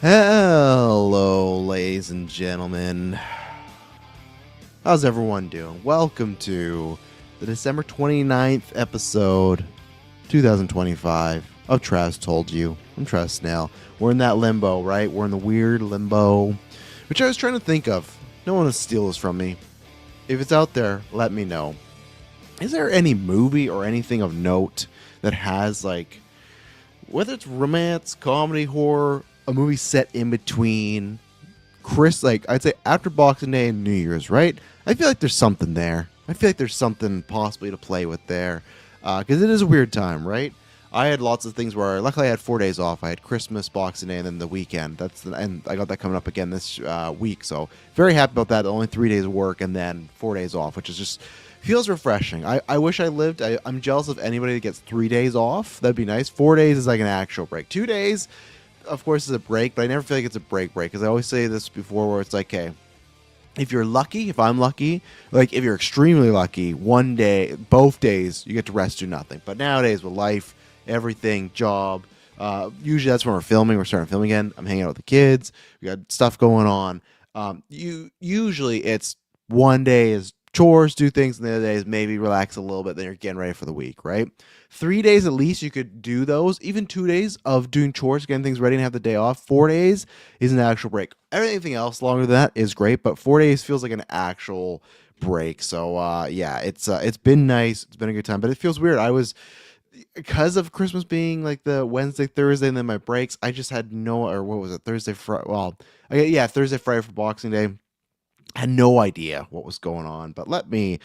Hello, ladies and gentlemen. How's everyone doing? Welcome to the December 29th episode, 2025 of Travis Told You. I'm Travis Snail. We're in that limbo, right? We're in the weird limbo, which I was trying to think of. No one will steal this from me. If it's out there, let me know. Is there any movie or anything of note that has, like, whether it's romance, comedy, horror, a movie set in between like I'd say after Boxing Day and New Year's, right? I feel like there's something there. I feel like there's something possibly to play with there, because it is a weird time, right? I had lots of things where, luckily, I had 4 days off. I had Christmas, Boxing Day, and then the weekend. And I got that coming up again this week. So very happy about that. Only 3 days of work and then 4 days off, which is just feels refreshing. I wish I lived. I'm jealous of anybody that gets 3 days off. That'd be nice. 4 days is like an actual break. 2 days, of course, is a break, but I never feel like it's a break because I always say this before, where it's like, okay, if you're lucky, if I'm lucky, like if you're extremely lucky, one day, both days, you get to rest, do nothing. But nowadays with life, everything, job, usually that's when we're filming. We're starting filming again. I'm hanging out with the kids. We got stuff going on. You usually it's one day is chores, do things, and the other day is maybe relax a little bit. Then you're getting ready for the week, right? 3 days at least you could do those. Even 2 days of doing chores, getting things ready, and have the day off. 4 days is an actual break. Everything else longer than that is great, but 4 days feels like an actual break. So yeah, it's been nice. It's been a good time, but it feels weird. I was because of Christmas being like the Wednesday, Thursday, and then my breaks. I just had no, or what was it, Thursday, Friday? Well, yeah, Thursday, Friday for Boxing Day. I had no idea what was going on, but let me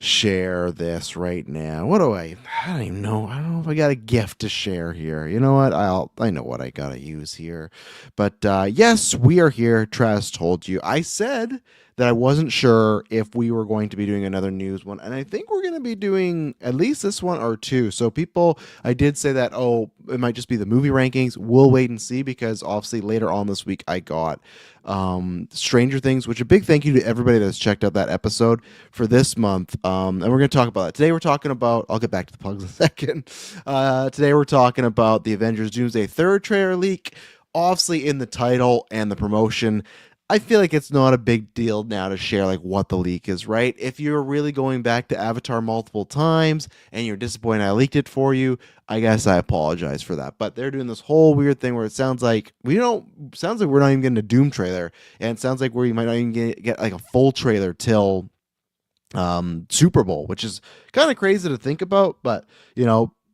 share this right now. I don't even know. I don't know if I got a gift to share here. You know what? I know what I gotta use here. But yes, we are here. Travis told you. I said that I wasn't sure if we were going to be doing another news one, and I think we're going to be doing at least this one or two. So people, I did say that, oh, it might just be the movie rankings. We'll wait and see, because obviously later on this week I got Stranger Things, which a big thank you to everybody that's checked out that episode for this month. And we're going to talk about that. Today we're talking about, I'll get back to the plugs in a second. Today we're talking about the Avengers Doomsday third trailer leak, obviously in the title and the promotion. I feel like it's not a big deal now to share like what the leak is, right? If you're really going back to Avatar multiple times and you're disappointed I leaked it for you, I guess I apologize for that. But they're doing this whole weird thing where it sounds like we're not even getting a Doom trailer, and it sounds like we might not even get like a full trailer till Super Bowl, which is kind of crazy to think about, but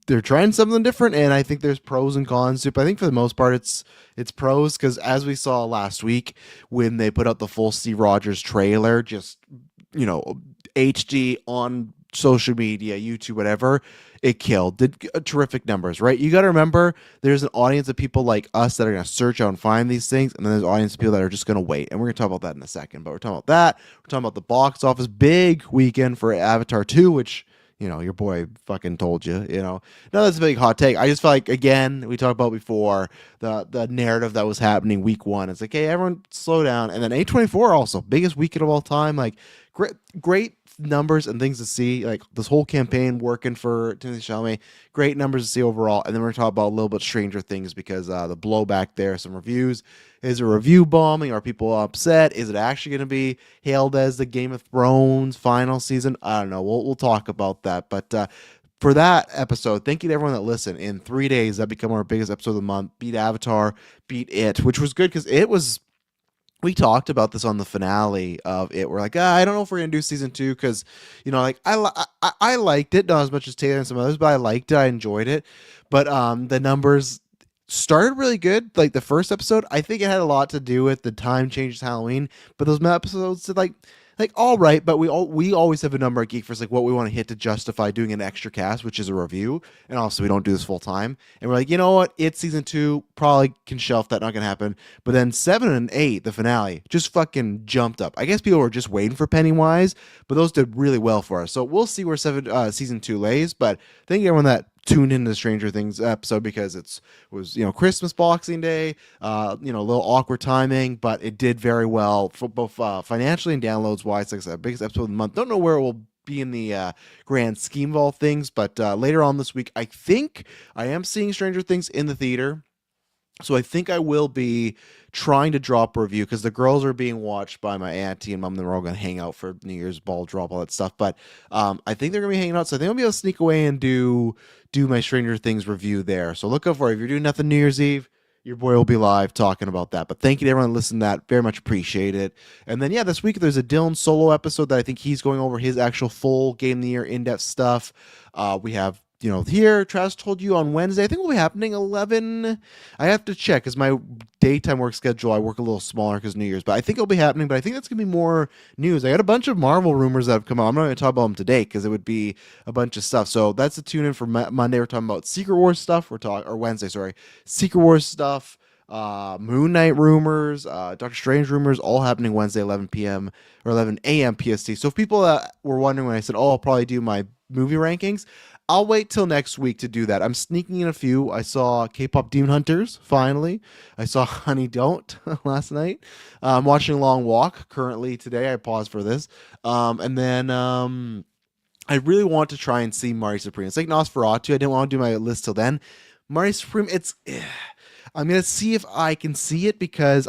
they're trying something different, and I think there's pros and cons to it. But I think for the most part it's pros, because as we saw last week when they put out the full Steve Rogers trailer, just HD on social media, YouTube, whatever, it killed. Did terrific numbers, right? You got to remember, there's an audience of people like us that are going to search out and find these things, and then there's an audience of people that are just going to wait. And we're going to talk about that in a second. But we're talking about that. We're talking about the box office big weekend for Avatar 2, which your boy fucking told you, No, that's a big hot take. I just felt like, again, we talked about before, the narrative that was happening week one. It's like, hey, everyone slow down. And then A24 also, biggest weekend of all time. Like, great numbers and things to see. Like, this whole campaign working for Timothée Chalamet. Great numbers to see overall. And then we're going to talk about a little bit Stranger Things, because the blowback there, some reviews. Is it review bombing? Are people upset? Is it actually going to be hailed as the Game of Thrones final season? I don't know. We'll talk about that. But for that episode, thank you to everyone that listened. In 3 days, that became our biggest episode of the month. Beat Avatar, beat It, which was good because it was. We talked about this on the finale of it. We're like, I don't know if we're gonna do season two, because, like I liked it, not as much as Taylor and some others, but I liked it. I enjoyed it. But the numbers started really good. Like the first episode, I think it had a lot to do with the time changes Halloween. But those episodes did like all right, but we always have a number at Geek for like what we want to hit to justify doing an extra cast, which is a review, and also we don't do this full time. And we're like, you know what? It's season two, probably can shelf that, not gonna happen. But then 7 and 8, the finale, just fucking jumped up. I guess people were just waiting for Pennywise, but those did really well for us. So we'll see where season two lays. But thank you everyone that tuned into the Stranger Things episode, because it was Christmas, Boxing Day, a little awkward timing, but it did very well for both financially and downloads wise. Like I said, biggest episode of the month. Don't know where it will be in the grand scheme of all things, but later on this week, I think I am seeing Stranger Things in the theater. So I think I will be trying to drop a review because the girls are being watched by my auntie and mom. And they're all going to hang out for New Year's ball drop, all that stuff. But I think they're going to be hanging out. So I think I'll be able to sneak away and do my Stranger Things review there. So look out for it. If you're doing nothing New Year's Eve, your boy will be live talking about that. But thank you to everyone listening to that. Very much appreciate it. And then, yeah, this week there's a Dylan solo episode that I think he's going over his actual full Game of the Year in-depth stuff. We have, here, Travis told you on Wednesday, I think will be happening 11. I have to check because my daytime work schedule, I work a little smaller because New Year's, but I think it'll be happening. But I think that's going to be more news. I got a bunch of Marvel rumors that have come out. I'm not going to talk about them today because it would be a bunch of stuff. So that's a tune in for Monday. We're talking about Secret Wars stuff. Or Wednesday, sorry. Secret Wars stuff. Moon Knight rumors, Doctor Strange rumors, all happening Wednesday, 11 p.m. or 11 a.m. PST. So if people were wondering when I said, I'll probably do my movie rankings, I'll wait till next week to do that. I'm sneaking in a few. I saw K-pop Demon Hunters, finally. I saw Honey Don't last night. I'm watching Long Walk currently today. I paused for this. And then I really want to try and see Mari Supreme. It's like Nosferatu. I didn't want to do my list till then. Mari Supreme, I'm gonna see if I can see it because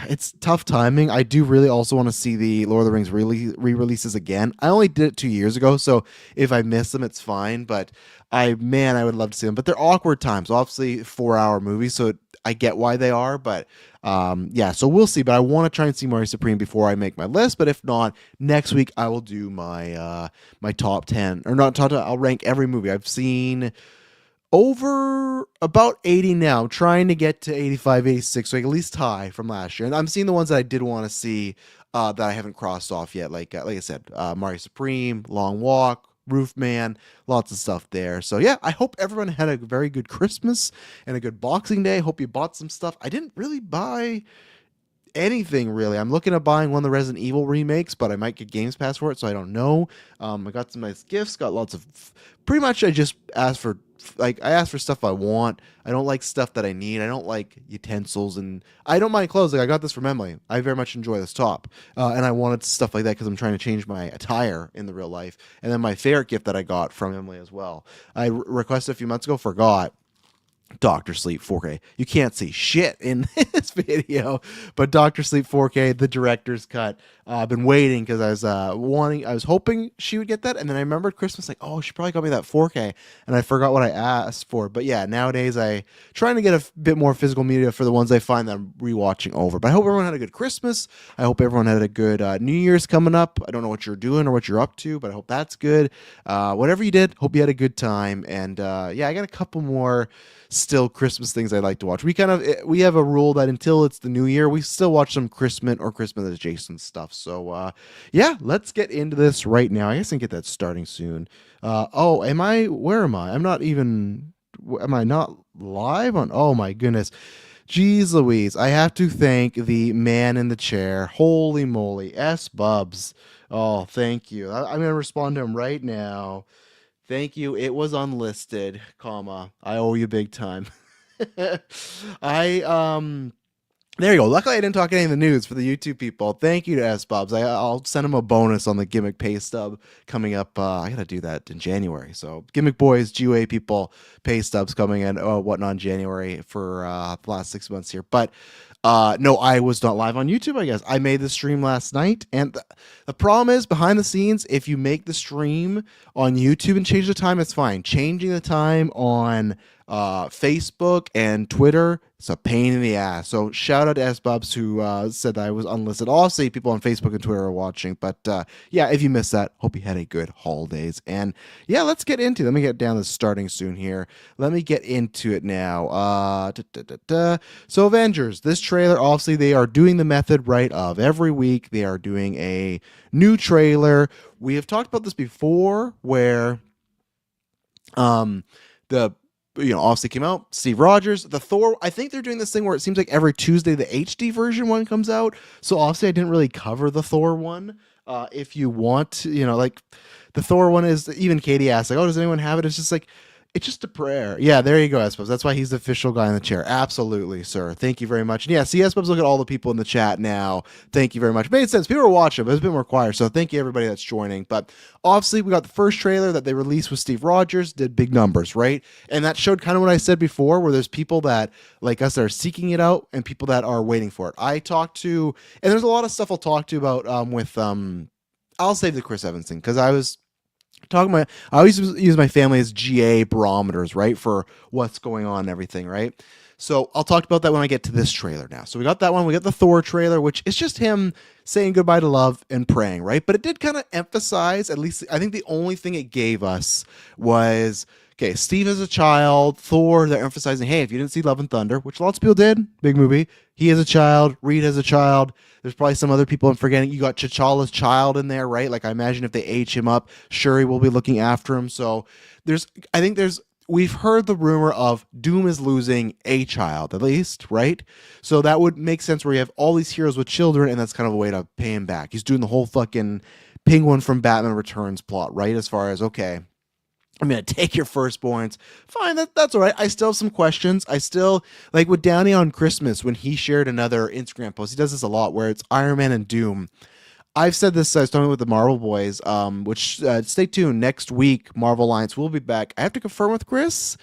it's tough timing. I do really also want to see the Lord of the Rings re-releases again. I only did it 2 years ago, so if I miss them, it's fine. But I would love to see them. But they're awkward times. Obviously, 4-hour movies, so I get why they are. But yeah, so we'll see. But I want to try and see Mari Supreme before I make my list. But if not, next week I will do my my top 10 or not top 10. I'll rank every movie I've seen. Over about 80 now. I'm trying to get to 85, 86, so at least tie from last year. And I'm seeing the ones that I did want to see that I haven't crossed off yet. Like I said, Mari Supreme, Long Walk, Roofman, lots of stuff there. So yeah, I hope everyone had a very good Christmas and a good Boxing Day. Hope you bought some stuff. I didn't really buy anything really. I'm looking at buying one of the Resident Evil remakes, but I might get Games Pass for it, so I don't know. I got some nice gifts, got lots of pretty much I just asked for I asked for stuff I want. I don't like stuff that I need. I don't like utensils, and I don't mind clothes. Like I got this from Emily. I very much enjoy this top, and I wanted stuff like that because I'm trying to change my attire in the real life. And then my favorite gift that I got from Emily as well. I requested a few months ago, forgot. Doctor Sleep 4K. You can't see shit in this video, but Doctor Sleep 4K, the director's cut. I've been waiting because I was hoping she would get that, and then I remembered Christmas, like, oh, she probably got me that 4K, and I forgot what I asked for. But yeah, nowadays I trying to get a bit more physical media for the ones I find that I'm rewatching over. But I hope everyone had a good Christmas. I hope everyone had a good New Year's coming up. I don't know what you're doing or what you're up to, but I hope that's good. Whatever you did, hope you had a good time. And yeah, I got a couple more still Christmas things I like to watch. We have a rule that until it's the new year, we still watch some Christmas or Christmas adjacent stuff. So yeah, let's get into this right now. I guess I can get that starting soon. Where am I? Am I not live on? Oh my goodness. Jeez Louise, I have to thank the man in the chair. Holy moly, S Bubs. Oh, thank you. I'm going to respond to him right now. Thank you. It was unlisted, comma. I owe you big time. There you go. Luckily, I didn't talk any of the news for the YouTube people. Thank you to S Bobs. I'll send him a bonus on the gimmick pay stub coming up. I gotta do that in January. So gimmick boys, GUA people, pay stubs coming in. Whatnot in January for the last 6 months here. But no, I was not live on YouTube. I guess I made the stream last night, and the problem is behind the scenes. If you make the stream on YouTube and change the time, it's fine. Changing the time on Facebook and Twitter, it's a pain in the ass. So shout out to S-Bubs who said that I was unlisted. Obviously, people on Facebook and Twitter are watching. But yeah, if you missed that, hope you had a good holidays. And yeah, let's get into it. Let me get down to starting soon here. Let me get into it now. So Avengers, this trailer, obviously they are doing the method right of every week. They are doing a new trailer. We have talked about this before where obviously came out. Steve Rogers, the Thor. I think they're doing this thing where it seems like every Tuesday the HD version one comes out. So obviously I didn't really cover the Thor one. If you want, like the Thor one is, even Katie asked, like, oh, does anyone have it? It's just like, It's just a prayer. Yeah, there you go, S-Bubs. That's why he's the official guy in the chair. Absolutely, sir. Thank you very much. And yeah, see, S-Bubs, look at all the people in the chat now. Thank you very much. Made sense. People are watching, but it's been required. So thank you, everybody that's joining. But obviously, we got the first trailer that they released with Steve Rogers, did big numbers, right? And that showed kind of what I said before, where there's people that, like us, that are seeking it out and people that are waiting for it. I talked to, and there's a lot of stuff I'll talk to about I'll save the Chris Evans thing because I always use my family as GA barometers, right, for what's going on and everything, right? So I'll talk about that when I get to this trailer now. So we got that one. We got the Thor trailer, which is just him saying goodbye to love and praying, right? But it did kind of emphasize, at least I think the only thing it gave us was, okay, Steve as a child, Thor, they're emphasizing, hey, if you didn't see Love and Thunder, which lots of people did, big movie, he as a child, Reed as a child, there's probably some other people I'm forgetting. You got T'Challa's child in there, right? Like I imagine if they age him up, Shuri will be looking after him. So we've heard the rumor of Doom is losing a child, at least, right? So that would make sense where you have all these heroes with children, and that's kind of a way to pay him back. He's doing the whole fucking Penguin from Batman Returns plot, right? As far as, okay, I'm going to take your firstborns. Fine, that's all right. I still have some questions. I still, like with Downey on Christmas, when he shared another Instagram post, he does this a lot, where it's Iron Man and Doom. I've said this, I was talking with the Marvel boys, which stay tuned. Next week, Marvel Alliance will be back. I have to confirm with Chris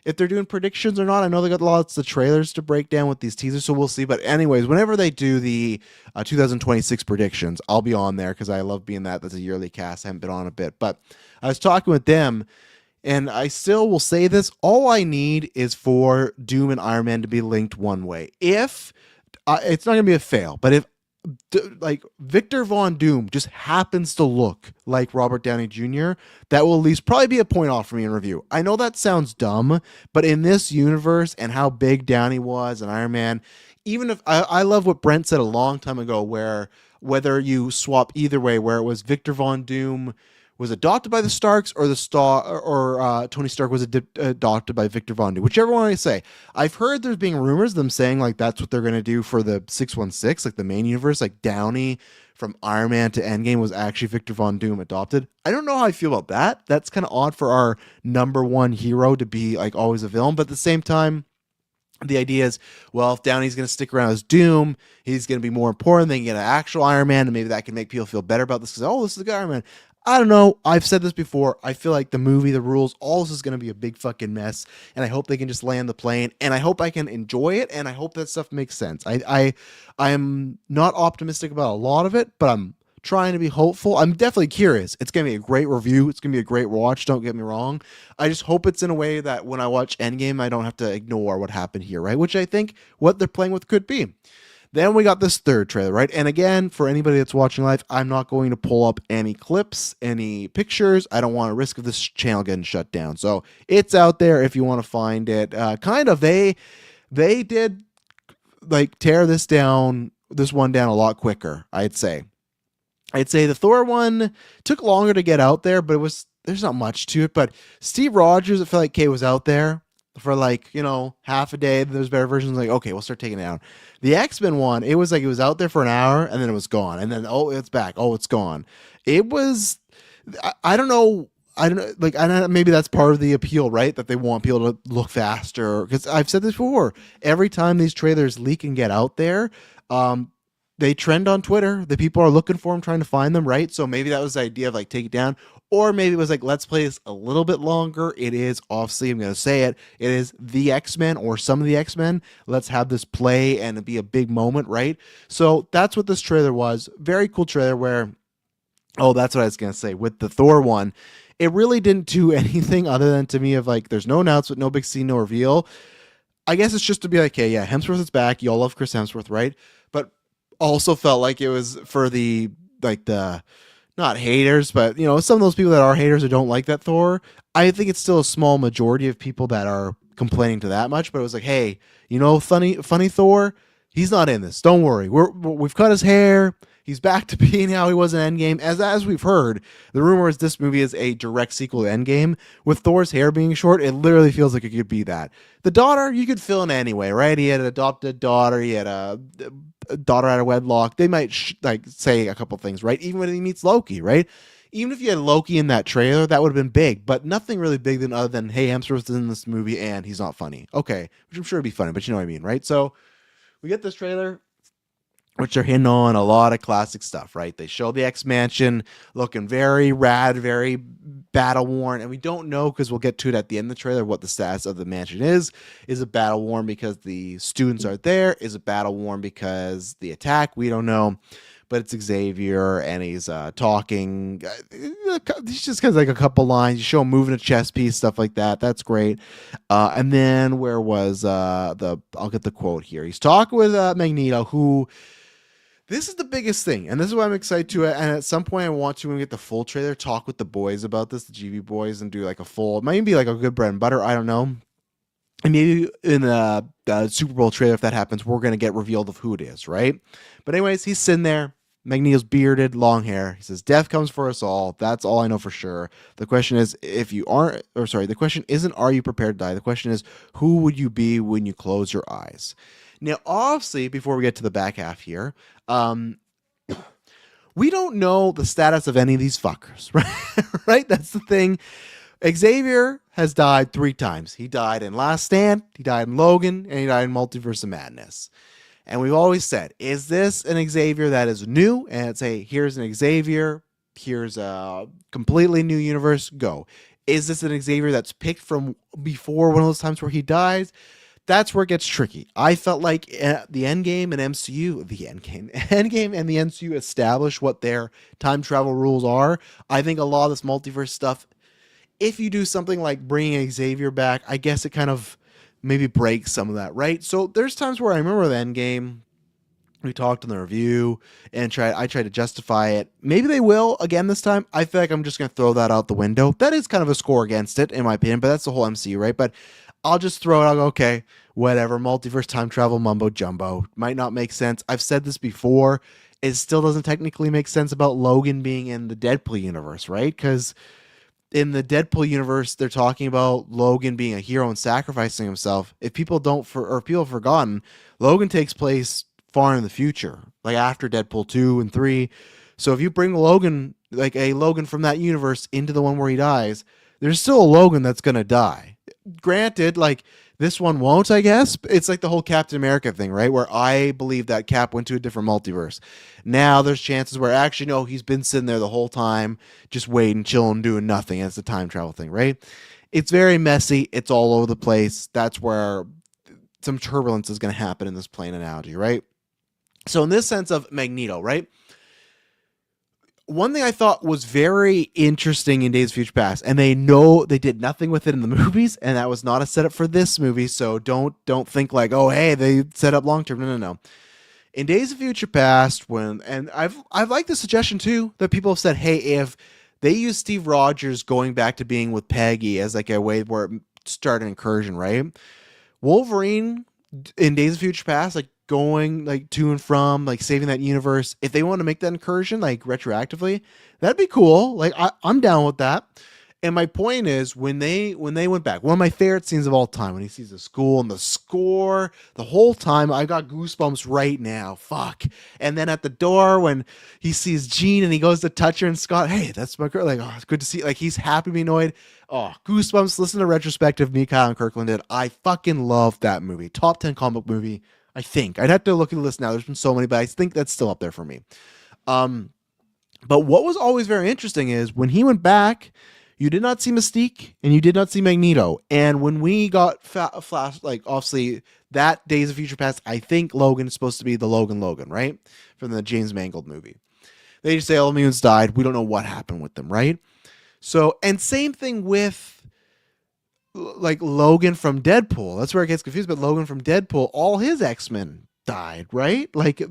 if they're doing predictions or not. I know they got lots of trailers to break down with these teasers, so we'll see. But anyways, whenever they do the 2026 predictions, I'll be on there because I love being that. That's a yearly cast. I haven't been on a bit. But I was talking with them, and I still will say this. All I need is for Doom and Iron Man to be linked one way. If it's not going to be a fail, but if like Victor Von Doom just happens to look like Robert Downey Jr., that will at least probably be a point off for me in review. I know that sounds dumb, but in this universe and how big Downey was and Iron Man, even if I love what Brent said a long time ago, where whether you swap either way, where it was Victor Von Doom was adopted by the Starks, or Tony Stark was adopted by Victor Von Doom, whichever one I say. I've heard there's being rumors of them saying like that's what they're going to do for the 616, like the main universe, like Downey from Iron Man to Endgame was actually Victor Von Doom adopted. I don't know how I feel about that. That's kind of odd for our number one hero to be like always a villain, but at the same time, the idea is, well, if Downey's going to stick around as Doom, he's going to be more important. They can get an actual Iron Man, and maybe that can make people feel better about this because, oh, this is the guy Iron Man. I don't know. I've said this before. I feel like the movie, the rules, all this is going to be a big fucking mess. And I hope they can just land the plane. And I hope I can enjoy it. And I hope that stuff makes sense. I'm not optimistic about a lot of it, but I'm trying to be hopeful. I'm definitely curious. It's going to be a great review. It's going to be a great watch. Don't get me wrong. I just hope it's in a way that when I watch Endgame, I don't have to ignore what happened here, right? Which I think what they're playing with could be. Then we got this third trailer, right? And again, for anybody that's watching live, I'm not going to pull up any clips, any pictures. I don't want to risk of this channel getting shut down. So it's out there if you want to find it. They did like tear this one down a lot quicker, I'd say. The Thor one took longer to get out there, but there's not much to it. But Steve Rogers, I feel like was out there for like, half a day. There's better versions like, okay, we'll start taking it out. The X-Men one, it was like it was out there for an hour and then it was gone. And then, oh, it's back. Oh, it's gone. It was, I don't know. Maybe that's part of the appeal, right? That they want people to look faster. Because I've said this before. Every time these trailers leak and get out there, they trend on Twitter. The people are looking for them, trying to find them, right? So maybe that was the idea of like take it down. Or maybe it was like, let's play this a little bit longer. It is, obviously, I'm going to say it. It is the X-Men or some of the X-Men. Let's have this play and be a big moment, right? So that's what this trailer was. Very cool trailer where, oh, that's what I was going to say. With the Thor one, it really didn't do anything other than to me of like, there's no announcement, no big scene, no reveal. I guess it's just to be like, okay, yeah, Hemsworth is back. Y'all love Chris Hemsworth, right? But also felt like it was for the not haters, but some of those people that are haters or don't like that Thor. I think it's still a small majority of people that are complaining to that much. But it was like, hey, funny Thor, he's not in this. Don't worry, we've cut his hair. He's back to being how he was in Endgame. As we've heard, the rumor is this movie is a direct sequel to Endgame. With Thor's hair being short, it literally feels like it could be that. The daughter, you could fill in anyway, right? He had an adopted daughter. He had a daughter out of wedlock. They might say a couple things, right? Even when he meets Loki, right? Even if you had Loki in that trailer, that would have been big, but nothing really big than other than, hey, Hemsworth is in this movie and he's not funny. Okay, which I'm sure would be funny, but you know what I mean, right? So we get this trailer, which are hitting on a lot of classic stuff, right? They show the X-Mansion looking very rad, very battle-worn, and we don't know, because we'll get to it at the end of the trailer, what the status of the mansion is. Is it battle-worn because the students are there? Is it battle-worn because the attack? We don't know. But it's Xavier, and he's talking. He just has like a couple lines. You show him moving a chess piece, stuff like that. That's great. And then where was I'll get the quote here. He's talking with Magneto, who. This is the biggest thing, and this is why I'm excited to. And at some point, I want to, when we get the full trailer, talk with the boys about this, the GV boys, and do like a full. It might be like a good bread and butter. I don't know. And maybe in the Super Bowl trailer, if that happens, we're going to get revealed of who it is, right? But anyways, he's sitting there. Magneto's bearded, long hair. He says, death comes for us all. That's all I know for sure. The question is, the question isn't, are you prepared to die? The question is, who would you be when you close your eyes? Now, obviously, before we get to the back half here, we don't know the status of any of these fuckers, right? Right? That's the thing. Xavier has died 3 times. He died in Last Stand, he died in Logan, and he died in Multiverse of Madness. And we've always said, is this an Xavier that is new? And it's here's an Xavier, here's a completely new universe, go. Is this an Xavier that's picked from before one of those times where he dies? That's where it gets tricky. I felt like the Endgame and Endgame and the MCU established what their time travel rules are. I think a lot of this multiverse stuff, if you do something like bringing Xavier back, I guess it kind of maybe breaks some of that, right? So there's times where I remember the Endgame, we talked in the review, and I tried to justify it. Maybe they will again this time. I feel like I'm just going to throw that out the window. That is kind of a score against it, in my opinion, but that's the whole MCU, right? But I'll just throw it. I'll go, okay, whatever. Multiverse time travel mumbo jumbo. Might not make sense. I've said this before. It still doesn't technically make sense about Logan being in the Deadpool universe, right? Because in the Deadpool universe, they're talking about Logan being a hero and sacrificing himself. If people people have forgotten, Logan takes place far in the future, like after Deadpool 2 and 3. So if you bring Logan, like a Logan from that universe, into the one where he dies, there's still a Logan that's going to die. Granted, like, this one won't, I guess. It's like the whole Captain America thing, right? Where I believe that Cap went to a different multiverse. Now there's chances where actually, no, he's been sitting there the whole time, just waiting, chilling, doing nothing. It's the time travel thing, right? It's very messy. It's all over the place. That's where some turbulence is going to happen in this plane analogy, right? So in this sense of Magneto, right? One thing I thought was very interesting in Days of Future Past, and they did nothing with it in the movies, and that was not a setup for this movie. So don't think like, oh, hey, they set up long term. No. In Days of Future Past, I've liked the suggestion too that people have said, hey, if they use Steve Rogers going back to being with Peggy as like a way where it started an incursion, right? Wolverine in Days of Future Past, like, going like to and from, like, saving that universe, if they want to make that incursion like retroactively, that'd be cool. Like, I'm down with that. And my point is, when they went back, one of my favorite scenes of all time, when he sees the school and the score, the whole time I got goosebumps right now. Fuck. And then at the door when he sees Jean and he goes to touch her, and Scott, hey, that's my girl. Like, oh, it's good to see. Like, he's happy to be annoyed. Oh, goosebumps. Listen to retrospective me, Kyle, and Kirkland did. I fucking love that movie. Top 10 comic book movie. I think I'd have to look at the list now. There's been so many, but I think that's still up there for me. But what was always very interesting is when he went back, you did not see Mystique and you did not see Magneto. And when we got Flash, like, obviously that Days of Future Past, I think Logan is supposed to be the Logan, right? From the James Mangold movie. They just say all the mutants died. We don't know what happened with them, right? So, and same thing with like Logan from Deadpool. That's where it gets confused. But Logan from Deadpool, all his X-Men died, right? Like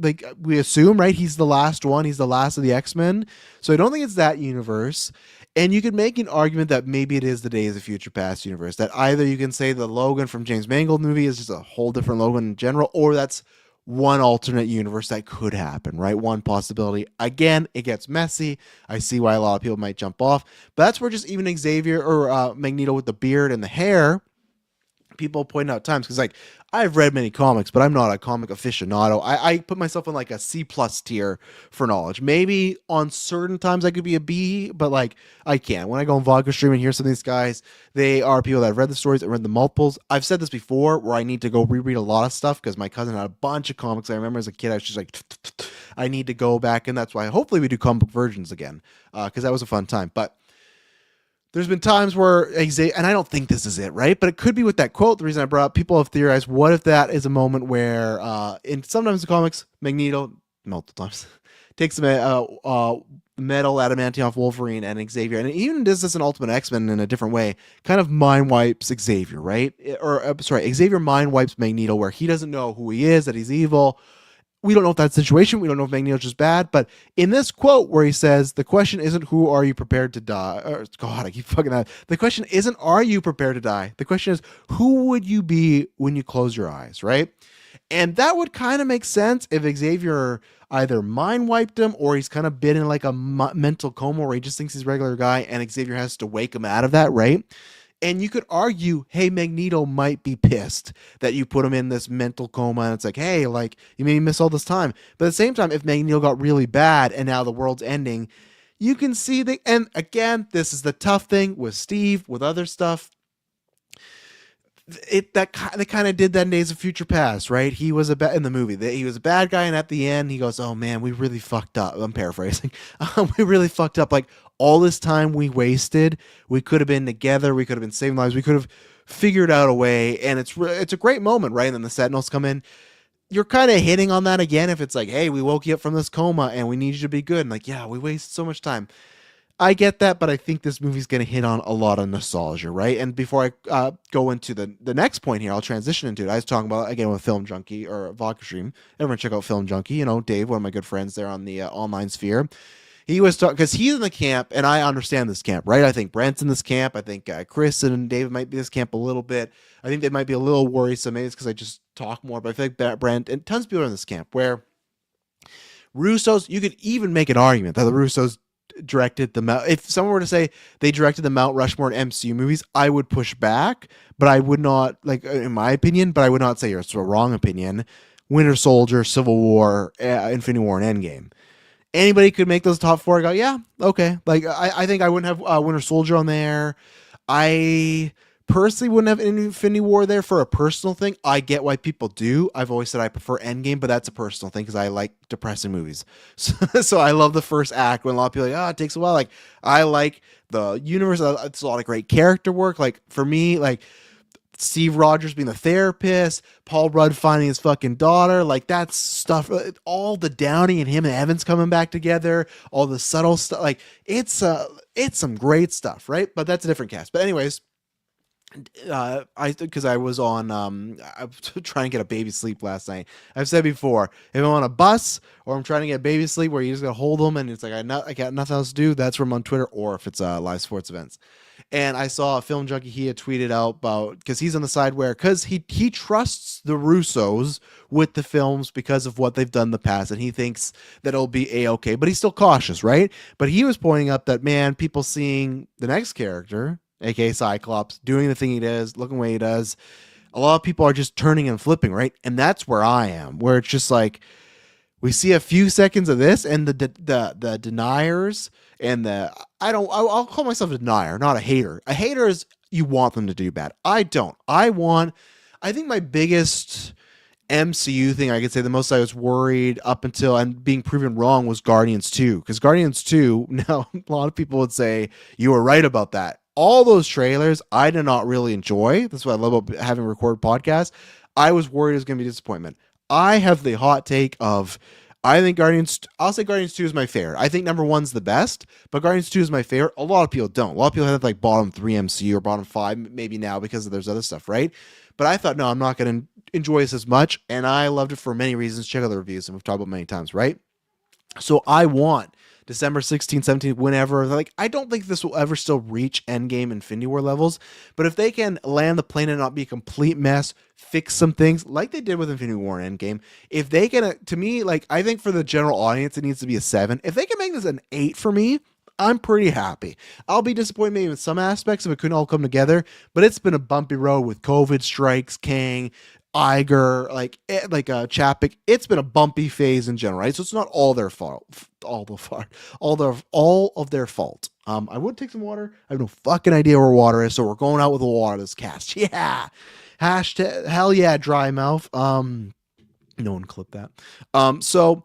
we assume, right? He's the last one. He's the last of the X-Men. So I don't think it's that universe. And you could make an argument that maybe it is the Days of Future Past universe. That either you can say the Logan from James Mangold movie is just a whole different Logan in general, or that's one alternate universe that could happen, right? One possibility. Again, it gets messy. I see why a lot of people might jump off, but that's where just even Xavier or Magneto with the beard and the hair, people point out times, because like I've read many comics, but I'm not a comic aficionado. I put myself in like a C plus tier for knowledge. Maybe on certain times I could be a B, but like I can't. When I go on vodka stream and hear some of these guys, they are people that have read the stories and read the multiples. I've said this before, where I need to go reread a lot of stuff because my cousin had a bunch of comics. I remember as a kid, I was just like, I need to go back, and that's why hopefully we do comic book versions again, because that was a fun time. But there's been times where Xavier, and I don't think this is it, right? But it could be with that quote. The reason I brought up, people have theorized, what if that is a moment where, in sometimes the comics, Magneto, multiple times, takes the metal adamantium off Wolverine and Xavier, and even does this in Ultimate X-Men in a different way, kind of mind wipes Xavier, right? Xavier mind wipes Magneto, where he doesn't know who he is, that he's evil. We don't know if that's the situation. We don't know if Magneto's just bad. But in this quote where he says, the question isn't who are you prepared to die? Or, God, I keep fucking that. The question isn't are you prepared to die? The question is who would you be when you close your eyes, right? And that would kind of make sense if Xavier either mind wiped him or he's kind of been in like a mental coma where he just thinks he's a regular guy and Xavier has to wake him out of that, right? And you could argue, hey, Magneto might be pissed that you put him in this mental coma. And it's like, hey, like, you made me miss all this time. But at the same time, if Magneto got really bad and now the world's ending, you can see the, and again, this is the tough thing with Steve, with other stuff. They kind of did that in Days of Future Past, right? He was in the movie. He was a bad guy, and at the end, he goes, "Oh man, we really fucked up." I'm paraphrasing. We really fucked up. Like all this time we wasted, we could have been together. We could have been saving lives. We could have figured out a way. And it's a great moment, right? And then the Sentinels come in. You're kind of hitting on that again. If it's like, "Hey, we woke you up from this coma, and we need you to be good," and like, yeah, we wasted so much time. I get that, but I think this movie's going to hit on a lot of nostalgia, right? And before I go into the next point here, I'll transition into it. I was talking about, again, with Film Junkie or Vodka Stream. Everyone check out Film Junkie. You know, Dave, one of my good friends there on the online sphere. He was talking, because he's in the camp, and I understand this camp, right? I think Brent's in this camp. I think Chris and Dave might be in this camp a little bit. I think they might be a little worrisome. Maybe it's because I just talk more, but I think that Brent and tons of people are in this camp where Russo's, you could even make an argument that the Russo's directed the Mount. If someone were to say they directed the Mount Rushmore MCU movies, I would push back, but I would not, like, in my opinion, but I would not say it's a wrong opinion. Winter Soldier, Civil War, Infinity War, and Endgame. Anybody could make those top four. I go, yeah, okay. Like, I think I wouldn't have Winter Soldier on there. I personally wouldn't have Infinity War there for a personal thing. I get why people do. I've always said I prefer Endgame, but that's a personal thing because I like depressing movies. So I love the first act when a lot of people are like, it takes a while. Like, I like the universe. It's a lot of great character work. Like, for me, like, Steve Rogers being the therapist, Paul Rudd finding his fucking daughter, like that's stuff, all the Downey and him and Evans coming back together, all the subtle stuff, like it's some great stuff, right? But that's a different cast. But anyways, because I was on I was trying to get a baby sleep last night. I've said before, if I'm on a bus or I'm trying to get baby sleep where you just gotta hold them and it's like I got nothing else to do, that's from on Twitter, or if it's live sports events. And I saw a Film Junkie, he had tweeted out about, because he's on the side where, because he trusts the Russos with the films because of what they've done in the past, and he thinks that it'll be a-okay, but he's still cautious, right? But he was pointing up that, man, people seeing the next character, aka Cyclops, doing the thing he does, looking the way he does, a lot of people are just turning and flipping, right? And that's where I am, where it's just like, we see a few seconds of this, and the deniers and I'll call myself a denier, not a hater. A hater is you want them to do bad. I don't. I think my biggest MCU thing, I could say the most I was worried up until and being proven wrong, was Guardians 2. Because Guardians 2, now a lot of people would say you were right about that. All those trailers I did not really enjoy. That's what I love about having a recorded podcast. I was worried it was going to be disappointment. I have the hot take of, I think I'll say Guardians 2 is my favorite. I think number 1's the best, but Guardians 2 is my favorite. A lot of people don't. A lot of people have like bottom 3 MCU or bottom 5, maybe now because there's other stuff, right? But I thought, no, I'm not going to enjoy this as much, and I loved it for many reasons. Check out the reviews, and we've talked about it many times, right? So I want December 16th, 17th, whenever. Like, I don't think this will ever still reach Endgame Infinity War levels, but if they can land the plane and not be a complete mess, fix some things like they did with Infinity War and Endgame, if they can, to me, like, I think for the general audience, it needs to be a 7. If they can make this an 8 for me, I'm pretty happy. I'll be disappointed maybe in some aspects if it couldn't all come together, but it's been a bumpy road with COVID strikes, Kang, Iger, Chapek. It's been a bumpy phase in general, right? So it's not all their fault, all of their fault. I would take some water. I have no fucking idea where water is, so we're going out with the water this cast. Yeah, hashtag hell yeah, dry mouth. No one clipped that. So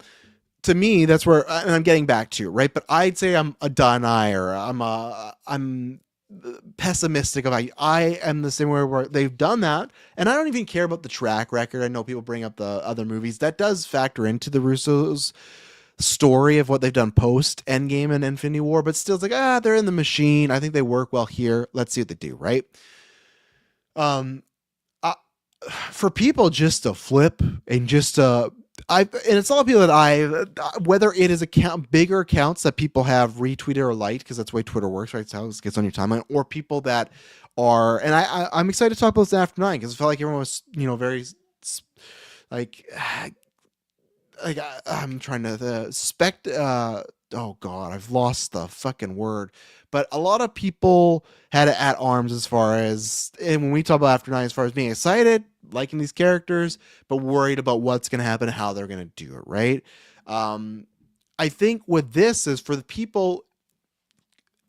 to me, that's where, and I'm getting back to, right? But I'd say I'm a denier. I'm pessimistic about. I am the same way where they've done that, and I don't even care about the track record. I know people bring up the other movies. That does factor into the Russos' story of what they've done post Endgame and Infinity War, but still, it's like, they're in the machine. I think they work well here. Let's see what they do, right? For people just to flip and just and it's all people that whether it is bigger accounts that people have retweeted or liked, because that's the way Twitter works, right? It's how it gets on your timeline, or people that are, and I'm excited to talk about this after 9 because I felt like everyone was, very like I'm trying to oh god, I've lost the fucking word. But a lot of people had it at arms as far as, and when we talk about After 9, as far as being excited, liking these characters, but worried about what's going to happen, how they're going to do it, right? I think what this is for the people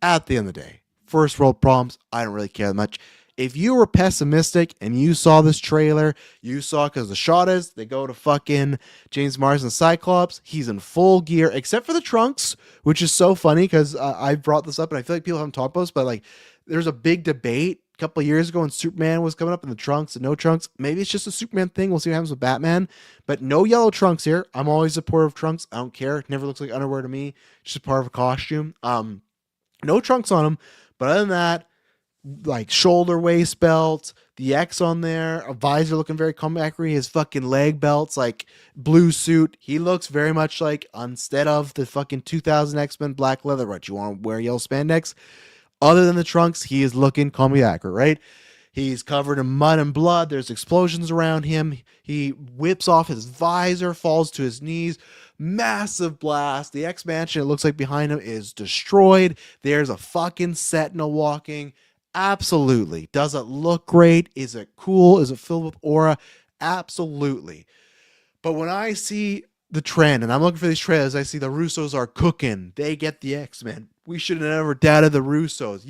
at the end of the day, first world problems, I don't really care that much. If you were pessimistic and you saw this trailer, you saw, because the shot is, they go to fucking James Marsden Cyclops. He's in full gear, except for the trunks, which is so funny because I brought this up and I feel like people haven't talked about this, but like there's a big debate a couple of years ago when Superman was coming up in the trunks and no trunks. Maybe it's just a Superman thing. We'll see what happens with Batman, but no yellow trunks here. I'm always supportive of trunks. I don't care. It never looks like underwear to me. Just a part of a costume. No trunks on him, but other than that, like shoulder waist belt, the X on there, a visor looking very comebackery, his fucking leg belts, like blue suit. He looks very much like, instead of the fucking 2000 X-Men black leather, right? You want to wear yellow spandex? Other than the trunks, he is looking comebackery, right? He's covered in mud and blood. There's explosions around him. He whips off his visor, falls to his knees. Massive blast. The X-Mansion, it looks like behind him, is destroyed. There's a fucking Sentinel walking. Absolutely. Does it look great? Is it cool? Is it filled with aura? Absolutely. But when I see the trend, and I'm looking for these trailers, I see the Russos are cooking. They get the X-Men. We should have never doubted the Russos.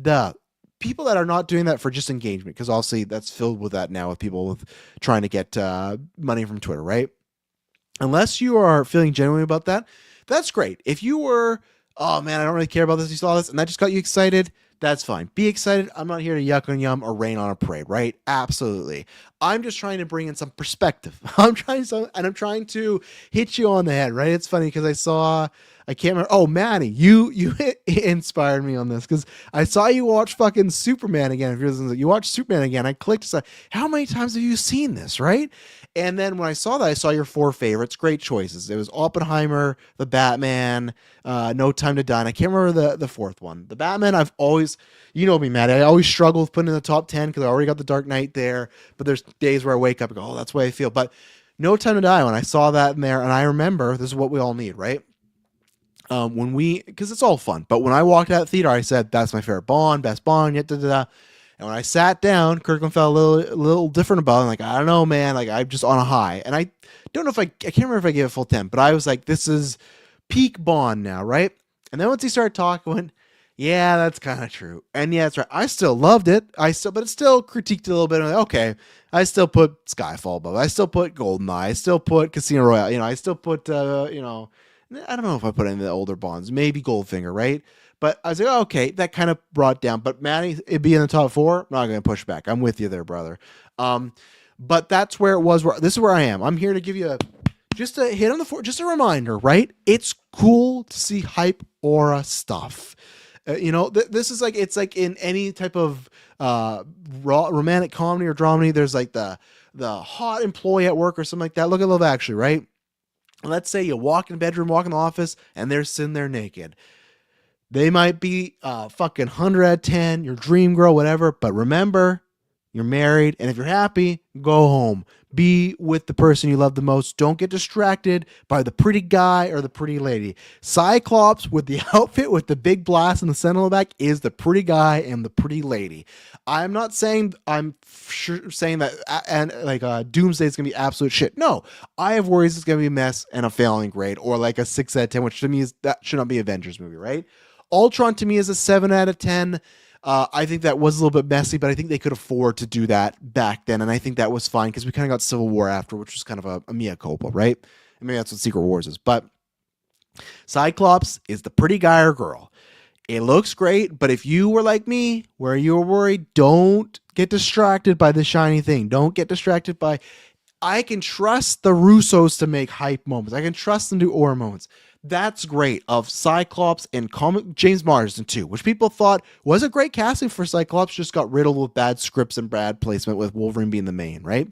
Da. People that are not doing that for just engagement, because obviously that's filled with that now with people with trying to get money from Twitter, right? Unless you are feeling genuine about that, that's great. If you were, oh man, I don't really care about this, you saw this, and that just got you excited, that's fine. Be excited. I'm not here to yuck and yum or rain on a parade, right? Absolutely. I'm just trying to bring in some perspective. I'm trying to hit you on the head, right? It's funny because I can't remember. Oh, Manny, you inspired me on this because I saw you watch fucking Superman again. If you watch Superman again, I clicked. Said, how many times have you seen this, right? And then when I saw that, I saw your 4 favorites. Great choices. It was Oppenheimer, the Batman, No Time to Die. And I can't remember the 4th one. The Batman, I've always, you know me, Matt. I always struggle with putting in the top 10 because I already got the Dark Knight there. But there's days where I wake up and go, oh, that's the way I feel. But No Time to Die, when I saw that in there, and I remember this is what we all need, right? Because it's all fun. But when I walked out of the theater, I said, that's my favorite Bond, best Bond, da. And when I sat down, Kirkland felt a little different about it. Like, I don't know, man. Like, I'm just on a high. And I don't know if I can't remember if I gave it full 10, but I was like, this is peak Bond now, right? And then once he started talking, I went, yeah, that's kind of true. And yeah, that's right. I still loved it. But it's still critiqued a little bit. I'm like, okay, I still put Skyfall above. I still put GoldenEye. I still put Casino Royale. I still put, I don't know if I put any of the older Bonds, maybe Goldfinger, right? But I was like, oh, okay, that kind of brought down. But Manny, it'd be in the top 4. I'm not going to push back. I'm with you there, brother. But that's where it was. This is where I am. I'm here to give you just a hit on the 4, just a reminder, right? It's cool to see hype aura stuff. This is like, it's like in any type of romantic comedy or dramedy. There's like the hot employee at work or something like that. Look at Love Actually, right? Let's say you walk in the bedroom, walk in the office, and they're sitting there naked. They might be fucking 100 out of 10, your dream girl, whatever. But remember, you're married. And if you're happy, go home. Be with the person you love the most. Don't get distracted by the pretty guy or the pretty lady. Cyclops with the outfit with the big blast in the center of the back is the pretty guy and the pretty lady. I'm not saying saying that and like Doomsday is gonna be absolute shit. No, I have worries it's gonna be a mess and a failing grade or like a 6 out of 10, which to me is that should not be Avengers movie, right? Ultron to me is a 7 out of 10. I think that was a little bit messy, but I think they could afford to do that back then. And I think that was fine because we kind of got Civil War after, which was kind of a mea culpa, right? I mean, that's what Secret Wars is. But Cyclops is the pretty guy or girl. It looks great, but if you were like me, where you were worried, don't get distracted by the shiny thing. Don't get distracted by. I can trust the Russos to make hype moments. I can trust them to do aura moments. That's great. Of Cyclops and James Marsden too, which people thought was a great casting for Cyclops, just got riddled with bad scripts and bad placement with Wolverine being the main, right?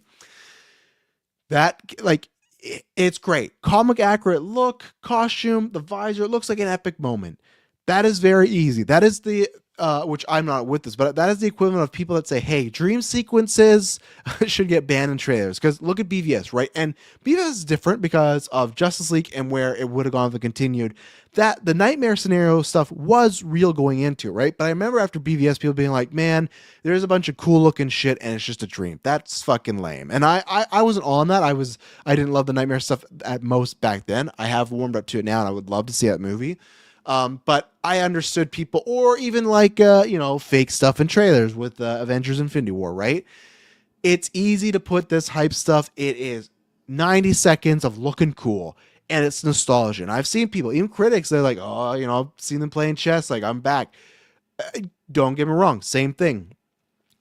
That like it's great. Comic accurate look, costume, the visor, it looks like an epic moment. That is very easy. That is the which I'm not with this, but that is the equivalent of people that say, hey, dream sequences should get banned in trailers. Because look at BVS, right? And BVS is different because of Justice League and where it would have gone if it continued. That the nightmare scenario stuff was real going into it, right? But I remember after BVS, people being like, man, there's a bunch of cool looking shit and it's just a dream. That's fucking lame. And I wasn't on that. I didn't love the nightmare stuff at most back then. I have warmed up to it now and I would love to see that movie. But I understood people, or even like, fake stuff in trailers with Avengers Infinity War, right? It's easy to put this hype stuff. It is 90 seconds of looking cool and it's nostalgia. And I've seen people, even critics, they're like, oh, I've seen them playing chess. Like, I'm back. Don't get me wrong. Same thing.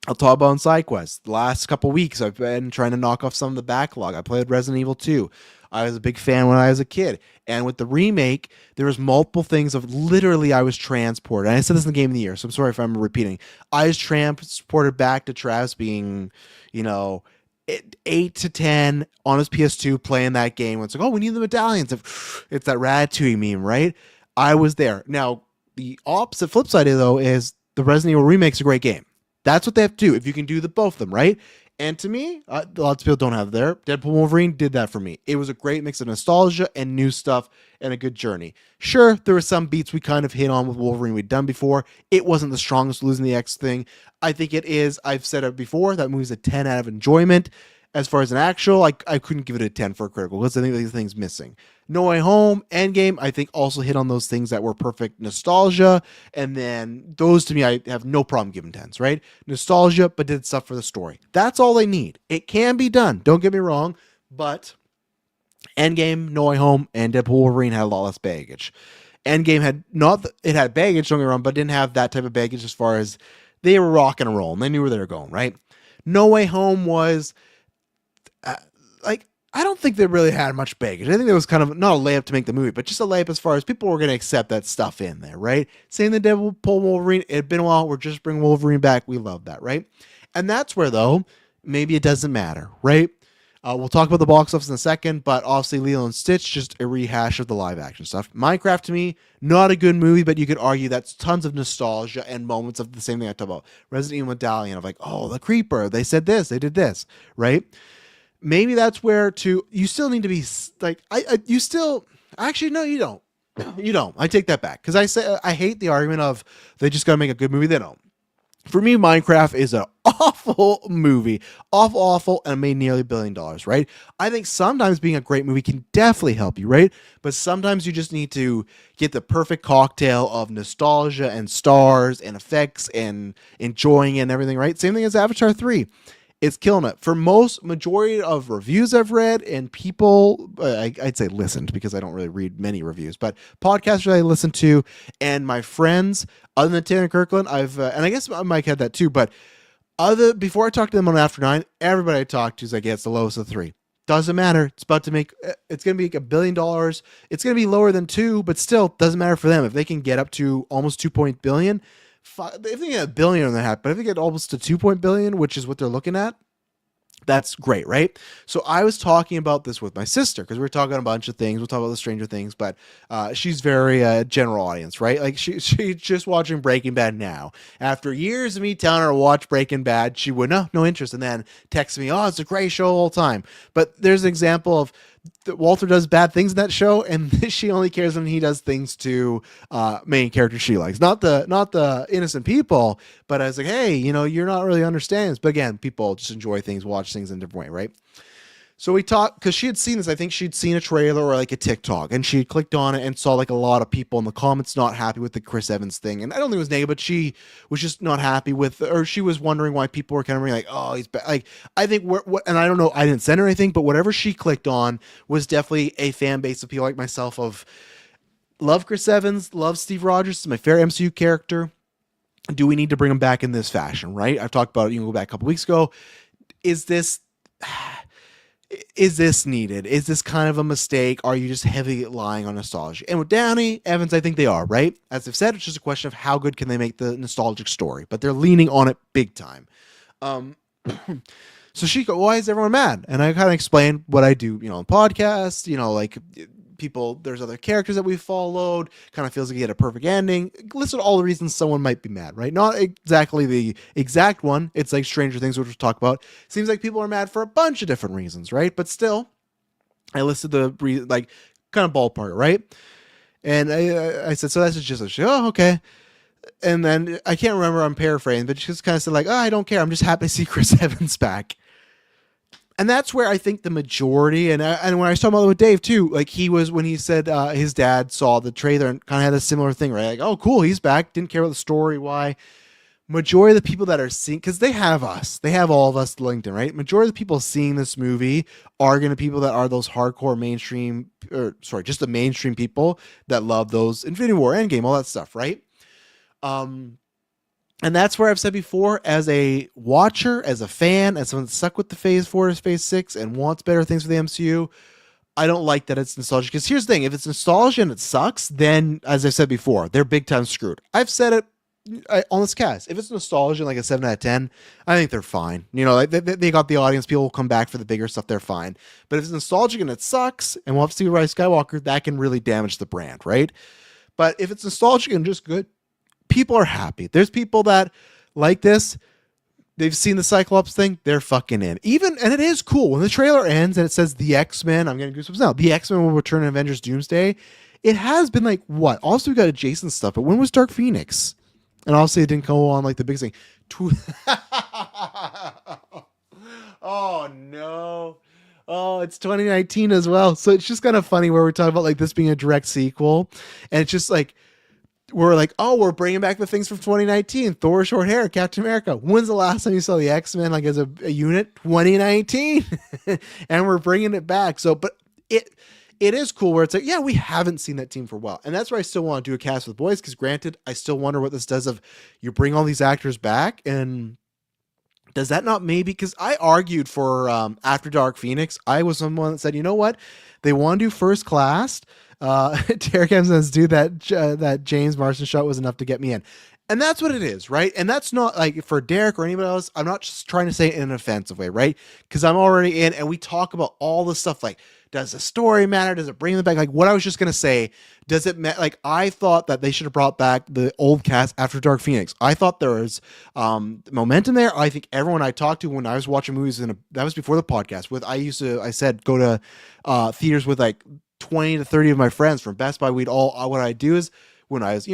I'll talk about on SideQuest. The last couple weeks, I've been trying to knock off some of the backlog. I played Resident Evil 2. I was a big fan when I was a kid. And with the remake, there was multiple things of literally I was transported. And I said this in the Game of the Year, so I'm sorry if I'm repeating. I was transported back to Travis being, 8 to 10 on his PS2 playing that game. It's like, oh, we need the medallions. It's that Ratatouille meme, right? I was there. Now, the opposite flip side, though, is the Resident Evil remake's a great game. That's what they have to do if you can do the both of them, right? And to me, lots of people don't have there. Deadpool Wolverine did that for me. It was a great mix of nostalgia and new stuff and a good journey. Sure, there were some beats we kind of hit on with Wolverine we'd done before. It wasn't the strongest losing the X thing. I think it is, I've said it before, that movie's a 10 out of enjoyment. As far as an actual, I couldn't give it a 10 for a critical because I think these things missing. No Way Home, Endgame, I think also hit on those things that were perfect nostalgia. And then those to me, I have no problem giving 10s, right? Nostalgia, but did stuff for the story. That's all they need. It can be done. Don't get me wrong. But Endgame, No Way Home, and Deadpool Wolverine had a lot less baggage. Endgame had it had baggage, don't get me wrong, but didn't have that type of baggage as far as they were rocking and rolling. They knew where they were going, right? No Way Home was I don't think they really had much baggage. I think it was kind of not a layup to make the movie, but just a layup as far as people were going to accept that stuff in there, right? Saying the Deadpool Wolverine, it had been a while, we're just bringing Wolverine back. We love that, right? And that's where, though, maybe it doesn't matter, right? We'll talk about the box office in a second, but obviously Lilo and Stitch, just a rehash of the live action stuff. Minecraft, to me, not a good movie, but you could argue that's tons of nostalgia and moments of the same thing I talked about. Resident Evil Medallion of like, oh, the Creeper, they said this, they did this, right? Maybe that's where you still need to be like, actually, no, you don't. You don't. I take that back. Because I hate the argument of they just got to make a good movie. They don't. For me, Minecraft is an awful movie. Awful, and it made nearly $1 billion, right? I think sometimes being a great movie can definitely help you, right? But sometimes you just need to get the perfect cocktail of nostalgia and stars and effects and enjoying it and everything, right? Same thing as Avatar 3. It's killing it. For majority of reviews I've read and people, I'd say listened because I don't really read many reviews, but podcasters I listen to and my friends, other than Tanner Kirkland, and I guess Mike had that too, but before I talked to them on After 9, everybody I talked to is like, yeah, it's the lowest of 3. Doesn't matter. It's going to be like $1 billion. It's going to be lower than 2, but still doesn't matter for them. If they can get up to almost 2 billion, if they get $1 billion on their hat, but if they get almost to 2 billion, which is what they're looking at, That's great, right? So I was talking about this with my sister because we were talking a bunch of things. We'll talk about the Stranger Things, but she's very general audience, right? Like she's just watching Breaking Bad now. After years of me telling her to watch Breaking Bad, she would no interest, and then text me, "Oh, it's a great show all the time." But there's an example of Walter does bad things in that show, and she only cares when he does things to main characters she likes, not the innocent people. But I was like, hey, you're not really understanding this. But again, people just enjoy things, watch things in a different way, right? So we talked because she had seen this. I think she'd seen a trailer or like a TikTok, and she clicked on it and saw like a lot of people in the comments not happy with the Chris Evans thing. And I don't think it was negative, but she was just not happy with, or she was wondering why people were kind of like, oh, he's bad. Like, I think what, and I don't know, I didn't send her anything, but whatever she clicked on was definitely a fan base of people like myself of love Chris Evans, love Steve Rogers, is my favorite MCU character. Do we need to bring him back in this fashion, right? I've talked about it, you can go back a couple weeks ago. Is this needed? Is this kind of a mistake? Are you just heavily relying on nostalgia? And with Downey, Evans, I think they are, right? As I've said, it's just a question of how good can they make the nostalgic story, but they're leaning on it big time. So she go, why is everyone mad? And I kind of explained what I do, on podcasts, like people, there's other characters that we followed, kind of feels like you get a perfect ending. Listed all the reasons someone might be mad, right? Not exactly the exact one. It's like Stranger Things, which we'll talk about. Seems like people are mad for a bunch of different reasons, right? But still, I listed the kind of ballpark, right? And I said, so that's just oh, okay. And then I can't remember, I'm paraphrasing, but she just kind of said like, oh, I don't care. I'm just happy to see Chris Evans back. And that's where I think the majority, and when I was talking about it with Dave too, like he was, when he said his dad saw the trailer and kind of had a similar thing, right? Like, oh, cool, he's back. Didn't care about the story. Why? Majority of the people that are seeing, because they have all of us LinkedIn, right? Majority of the people seeing this movie are going to be people that are those hardcore mainstream, just the mainstream people that love those Infinity War, Endgame, all that stuff, right? And that's where I've said before, as a watcher, as a fan, as someone that's stuck with the Phase 4 to Phase 6 and wants better things for the MCU, I don't like that it's nostalgic. Because here's the thing, if it's nostalgia and it sucks, then, as I've said before, they're big time screwed. I've said it on this cast. If it's nostalgia, like a 7 out of 10, I think they're fine. They got the audience. People will come back for the bigger stuff. They're fine. But if it's nostalgic and it sucks, and we'll have to see Rise Skywalker, that can really damage the brand, right? But if it's nostalgic and just good, people are happy. There's people that like this. They've seen the Cyclops thing. They're fucking in. And it is cool when the trailer ends and it says the X-Men. I'm getting goosebumps now. The X-Men will return in Avengers Doomsday. It has been like what? Also, we got adjacent stuff. But when was Dark Phoenix? And obviously, it didn't go on like the big thing. Oh no. Oh, it's 2019 as well. So it's just kind of funny where we're talking about like this being a direct sequel, and it's just like, we're like, oh, we're bringing back the things from 2019. Thor, short hair, Captain America. When's the last time you saw the X-Men like as a unit? 2019. And we're bringing it back. So, but it is cool where it's like, yeah, we haven't seen that team for a while. And that's why I still want to do a cast with boys, because granted, I still wonder what this does of you bring all these actors back, and does that not maybe, because I argued for After Dark Phoenix. I was someone that said, you know what? They want to do First Class. Derek M says, dude, that James Marsden shot was enough to get me in. And that's what it is, right? And that's not like for Derek or anybody else. I'm not just trying to say it in an offensive way, right? Because I'm already in, and we talk about all the stuff like, does the story matter? Does it bring them back? Like what I was just going to say, does it matter? Like I thought that they should have brought back the old cast after Dark Phoenix. I thought there was momentum there. I think everyone I talked to when I was watching movies, that was before the podcast, I said go to theaters with like 20 to 30 of my friends from Best Buy. What I do is when I was,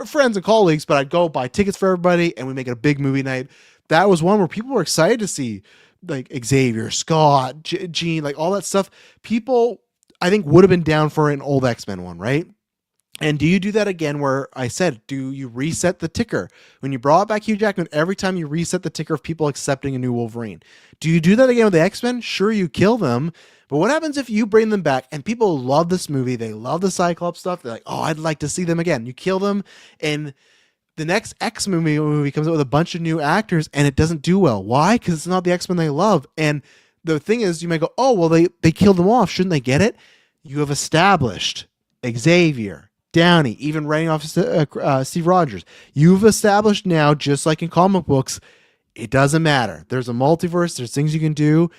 friends and colleagues, but I'd go buy tickets for everybody and we make it a big movie night. That was one where people were excited to see like Xavier, Scott, Jean, like all that stuff. People, I think, would have been down for an old X-Men one, right? And do you do that again where I said, do you reset the ticker? When you brought back Hugh Jackman, every time you reset the ticker of people accepting a new Wolverine. Do you do that again with the X-Men? Sure, you kill them. But what happens if you bring them back and people love this movie? They love the Cyclops stuff. They're like, oh, I'd like to see them again. You kill them, and the next X-Men movie comes out with a bunch of new actors, and it doesn't do well. Why? Because it's not the X-Men they love. And the thing is, you might go, oh, well, they killed them off. Shouldn't they get it? You have established Xavier, Downey, even writing off Steve Rogers. You've established now, just like in comic books, It doesn't matter. There's a multiverse. There's things you can do.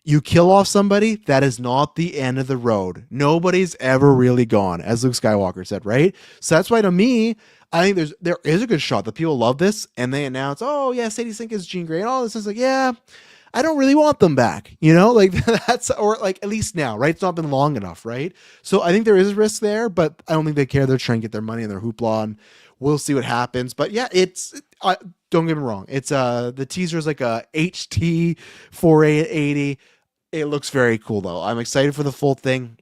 You kill off somebody, that is not the end of the road. Nobody's ever really gone, as Luke Skywalker said, right? So that's why to me, I think there is a good shot that people love this, and they announce, oh yeah, Sadie Sink is Jean Grey, and all this is like, yeah, I don't really want them back, like that's, or like at least now, right? It's not been long enough, right? So I think there is a risk there, but I don't think they care. They're trying to get their money and their hoopla, and we'll see what happens. But yeah, don't get me wrong. It's the teaser is like a HT 480. It looks very cool though. I'm excited for the full thing.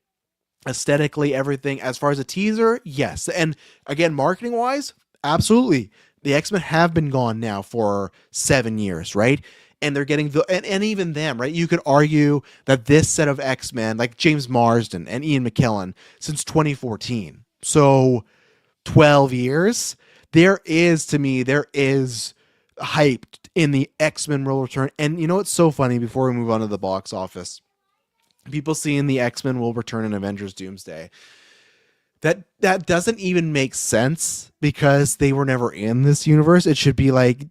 Aesthetically, everything. As far as a teaser, yes. And again, marketing wise, absolutely. The X-Men have been gone now for 7 years, right? And they're getting and even them, right? You could argue that this set of X-Men, like James Marsden and Ian McKellen, since 2014. So 12 years. There is hype in the X-Men will return. And you know what's so funny before we move on to the box office? People seeing the X-Men will return in Avengers Doomsday. That doesn't even make sense because they were never in this universe. It should be like,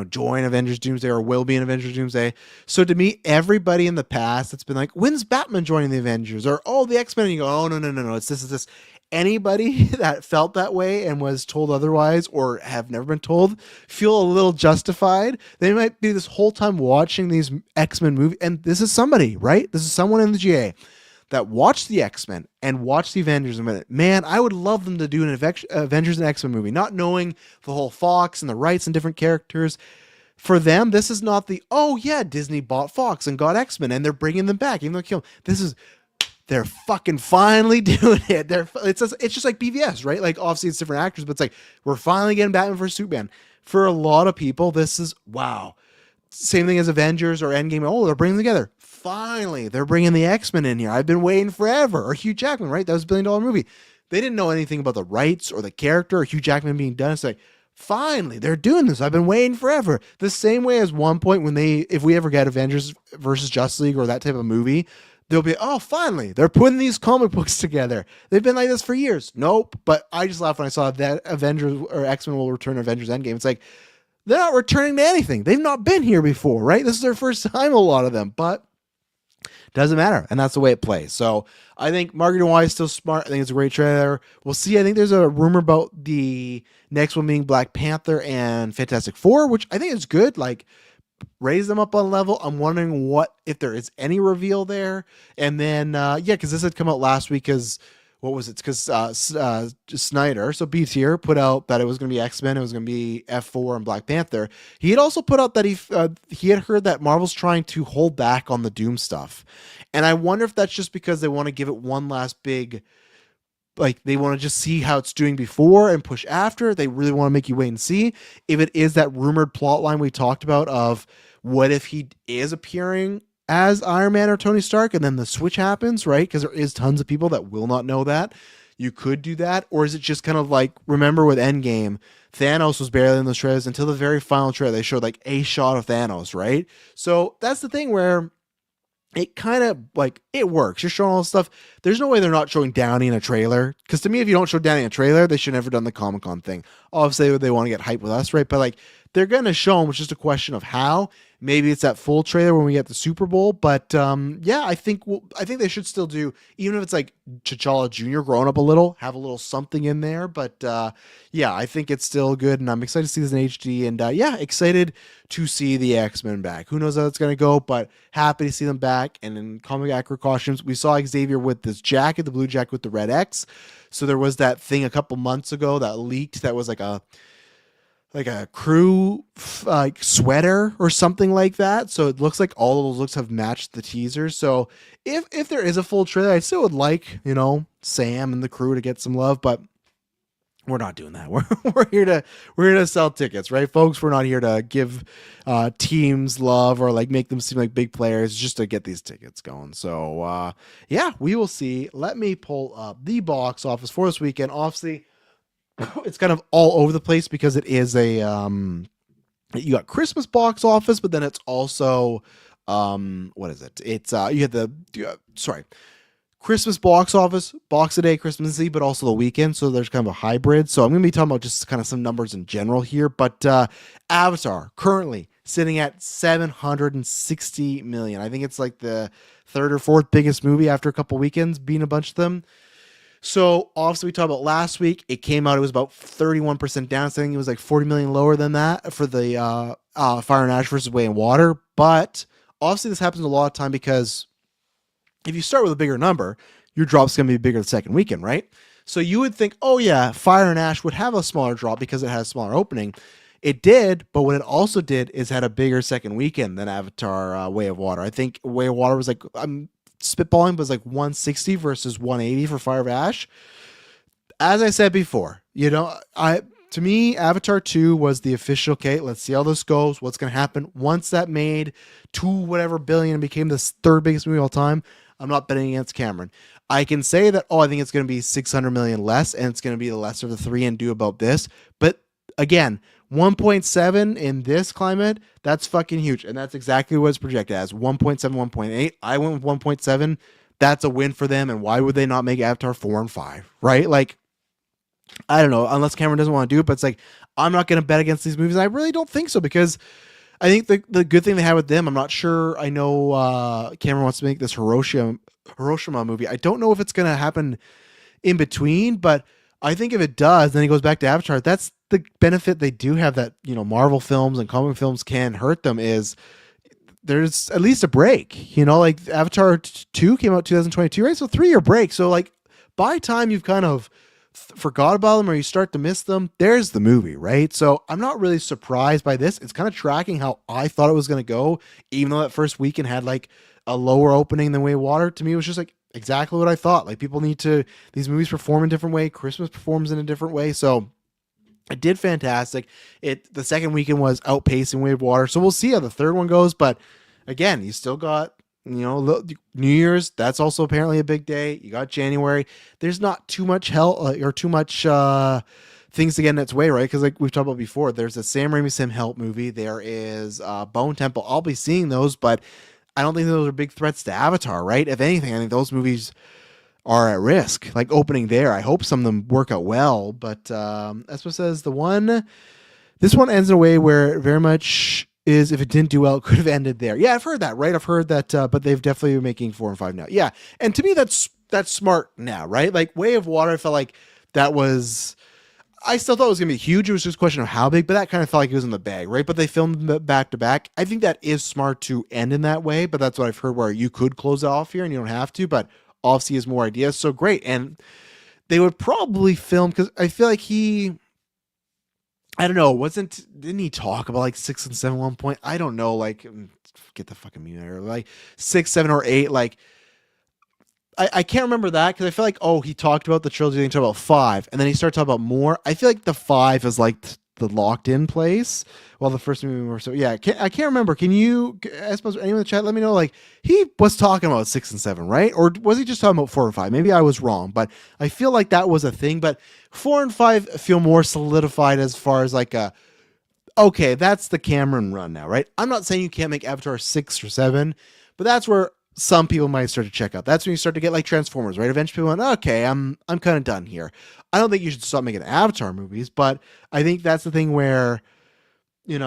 join Avengers Doomsday or will be in Avengers Doomsday. So to me, everybody in the past that's been like, when's Batman joining the Avengers? Or, oh, the X-Men. And you go, oh, no. It's this. Anybody that felt that way and was told otherwise or have never been told feel a little justified. They might be this whole time watching these X-Men movies. And this is somebody, right? This is someone in the GA that watched the X-Men and watched the Avengers a minute. Man, I would love them to do an Avengers and X-Men movie, not knowing the whole Fox and the rights and different characters. For them, this is not the, oh yeah, Disney bought Fox and got X-Men and they're bringing them back, even though they killed them. They're fucking finally doing it. It's just like BVS, right? Like obviously it's different actors, but it's like we're finally getting Batman vs Superman. For a lot of people, this is wow. Same thing as Avengers or Endgame. Oh, they're bringing them together. Finally, they're bringing the X-Men in here. I've been waiting forever. Or Hugh Jackman, right? That was $1 billion movie. They didn't know anything about the rights or the character or Hugh Jackman being done. It's like, finally, they're doing this. I've been waiting forever. The same way as one point if we ever get Avengers versus Justice League or that type of movie, they'll be, oh, finally, they're putting these comic books together. They've been like this for years. Nope. But I just laughed when I saw that Avengers or X-Men will return Avengers Endgame. It's like, they're not returning to anything. They've not been here before, right? This is their first time, a lot of them, but doesn't matter. And that's the way it plays. So I think marketing wise, still smart. I think it's a great trailer. We'll see. I think there's a rumor about the next one being Black Panther and Fantastic Four, which I think is good. Like, raise them up on level. I'm wondering if there is any reveal there. And then, because this had come out last week because what was it? Because Snyder, so B tier, put out that it was going to be X-Men, it was going to be F4 and Black Panther. He had also put out that he had heard that Marvel's trying to hold back on the Doom stuff. And I wonder if that's just because they want to give it one last big, like they want to just see how it's doing before and push after. They really want to make you wait and see. If it is that rumored plot line we talked about of what if he is appearing as Iron Man or Tony Stark and then the switch happens, right? Because there is tons of people that will not know that. You could do that. Or is it just kind of like, remember with Endgame, Thanos was barely in those trailers until the very final trailer. They showed like a shot of Thanos, right? So that's the thing where it kind of like, it works. You're showing all this stuff. There's no way they're not showing Downey in a trailer. Because to me, if you don't show Downey in a trailer, they should have never done the Comic-Con thing. Obviously, they want to get hype with us, right? But like, they're going to show them. It's just a question of how. Maybe it's that full trailer when we get the Super Bowl. But I think they should still do, even if it's like T'Challa Jr. growing up a little, have a little something in there. But I think it's still good. And I'm excited to see this in HD. And excited to see the X-Men back. Who knows how it's going to go, but happy to see them back. And in comic accurate costumes, we saw Xavier with this jacket, the blue jacket with the red X. So there was that thing a couple months ago that leaked that was like a crew like sweater or something like that. So it looks like all of those looks have matched the teasers. So if there is a full trailer, I still would like, Sam and the crew to get some love, but we're not doing that. We're here to sell tickets, right, folks? We're not here to give teams love or like make them seem like big players, just to get these tickets going. So we will see. Let me pull up the box office for this weekend. Obviously, it's kind of all over the place because it is a you got Christmas box office, but then it's also what is it? It's you had the Christmas box office, Boxing Day, Christmas Eve, but also the weekend. So there's kind of a hybrid. So I'm going to be talking about just kind of some numbers in general here. But Avatar currently sitting at 760 million. I think it's like the third or fourth biggest movie after a couple weekends, beating a bunch of them. So obviously we talked about last week. It came out. It was about 31% down. So I think it was like 40 million lower than that for the Fire and Ash versus Way and Water. But obviously this happens a lot of time because if you start with a bigger number, your drop's going to be bigger the second weekend, right? So you would think, oh yeah, Fire and Ash would have a smaller drop because it has a smaller opening. It did, but what it also did is had a bigger second weekend than Avatar Way of Water. I think Way of Water was like, I'm spitballing, but it was like 160 versus 180 for Fire of Ash. As I said before, to me, Avatar 2 was the official, okay, let's see how this goes. What's going to happen once that made two whatever billion and became the third biggest movie of all time. I'm not betting against Cameron. I can say that, I think it's going to be 600 million less and it's going to be the lesser of the three and do about this. But again, 1.7 in this climate, that's fucking huge. And that's exactly what it's projected as 1.7, 1.8. I went with 1.7. That's a win for them. And why would they not make Avatar 4 and 5, right? Like, I don't know, unless Cameron doesn't want to do it, but it's like, I'm not going to bet against these movies. I really don't think so because I think the good thing they have with them, I'm not sure. I know Cameron wants to make this Hiroshima movie. I don't know if it's going to happen in between, but I think if it does, then he goes back to Avatar. That's the benefit they do have that, Marvel films and comic films can hurt them is there's at least a break, like Avatar 2 came out 2022, right? So 3-year break. So like by time you've kind of forgot about them or you start to miss them, there's the movie, right? So I'm not really surprised by this. It's kind of tracking how I thought it was going to go, even though that first weekend had like a lower opening than Way of Water. To me, it was just like exactly what I thought. Like these movies perform in a different way. Christmas performs in a different way. So it did fantastic. The second weekend was outpacing Way of Water. So we'll see how the third one goes. But again, you still got, New Year's. That's also apparently a big day. You got January. There's not too much or too much things to get in its way, right? Because like we've talked about before, there's a Sam Raimi Sim Help movie. There is Bone Temple. I'll be seeing those, but I don't think those are big threats to Avatar, right? If anything, I think those movies are at risk, like opening there. I hope some of them work out well, but as what says this one ends in a way where it very much is, if it didn't do well, it could have ended there. Yeah, I've heard that, right? I've heard that, but they've definitely been making 4 and 5 now. Yeah, and to me, that's smart now, right? Like Way of Water, I felt like that was, I still thought it was going to be huge. It was just a question of how big, but that kind of felt like it was in the bag, right? But they filmed them back to back. I think that is smart to end in that way, but that's what I've heard where you could close it off here and you don't have to, but obviously has more ideas. So great. And they would probably film, because I feel like I don't know, didn't he talk about like 6 and 7 at one point? I don't know, like, get the fucking mute out, like 6, 7, or 8, like, I can't remember that because I feel like, he talked about the trilogy, then he talked about 5, and then he started talking about more. I feel like the 5 is like the locked in place, while the first movie more so. Yeah, I can't remember. Can you, I suppose, anyone in the chat, let me know, like, he was talking about 6 and 7, right? Or was he just talking about 4 and 5? Maybe I was wrong, but I feel like that was a thing. But 4 and 5 feel more solidified as far as like okay, that's the Cameron run now, right? I'm not saying you can't make Avatar 6 or 7, but that's where some people might start to check out. That's when you start to get like Transformers, right? Eventually people went, okay, I'm kind of done here. I don't think you should stop making Avatar movies, but I think that's the thing where, you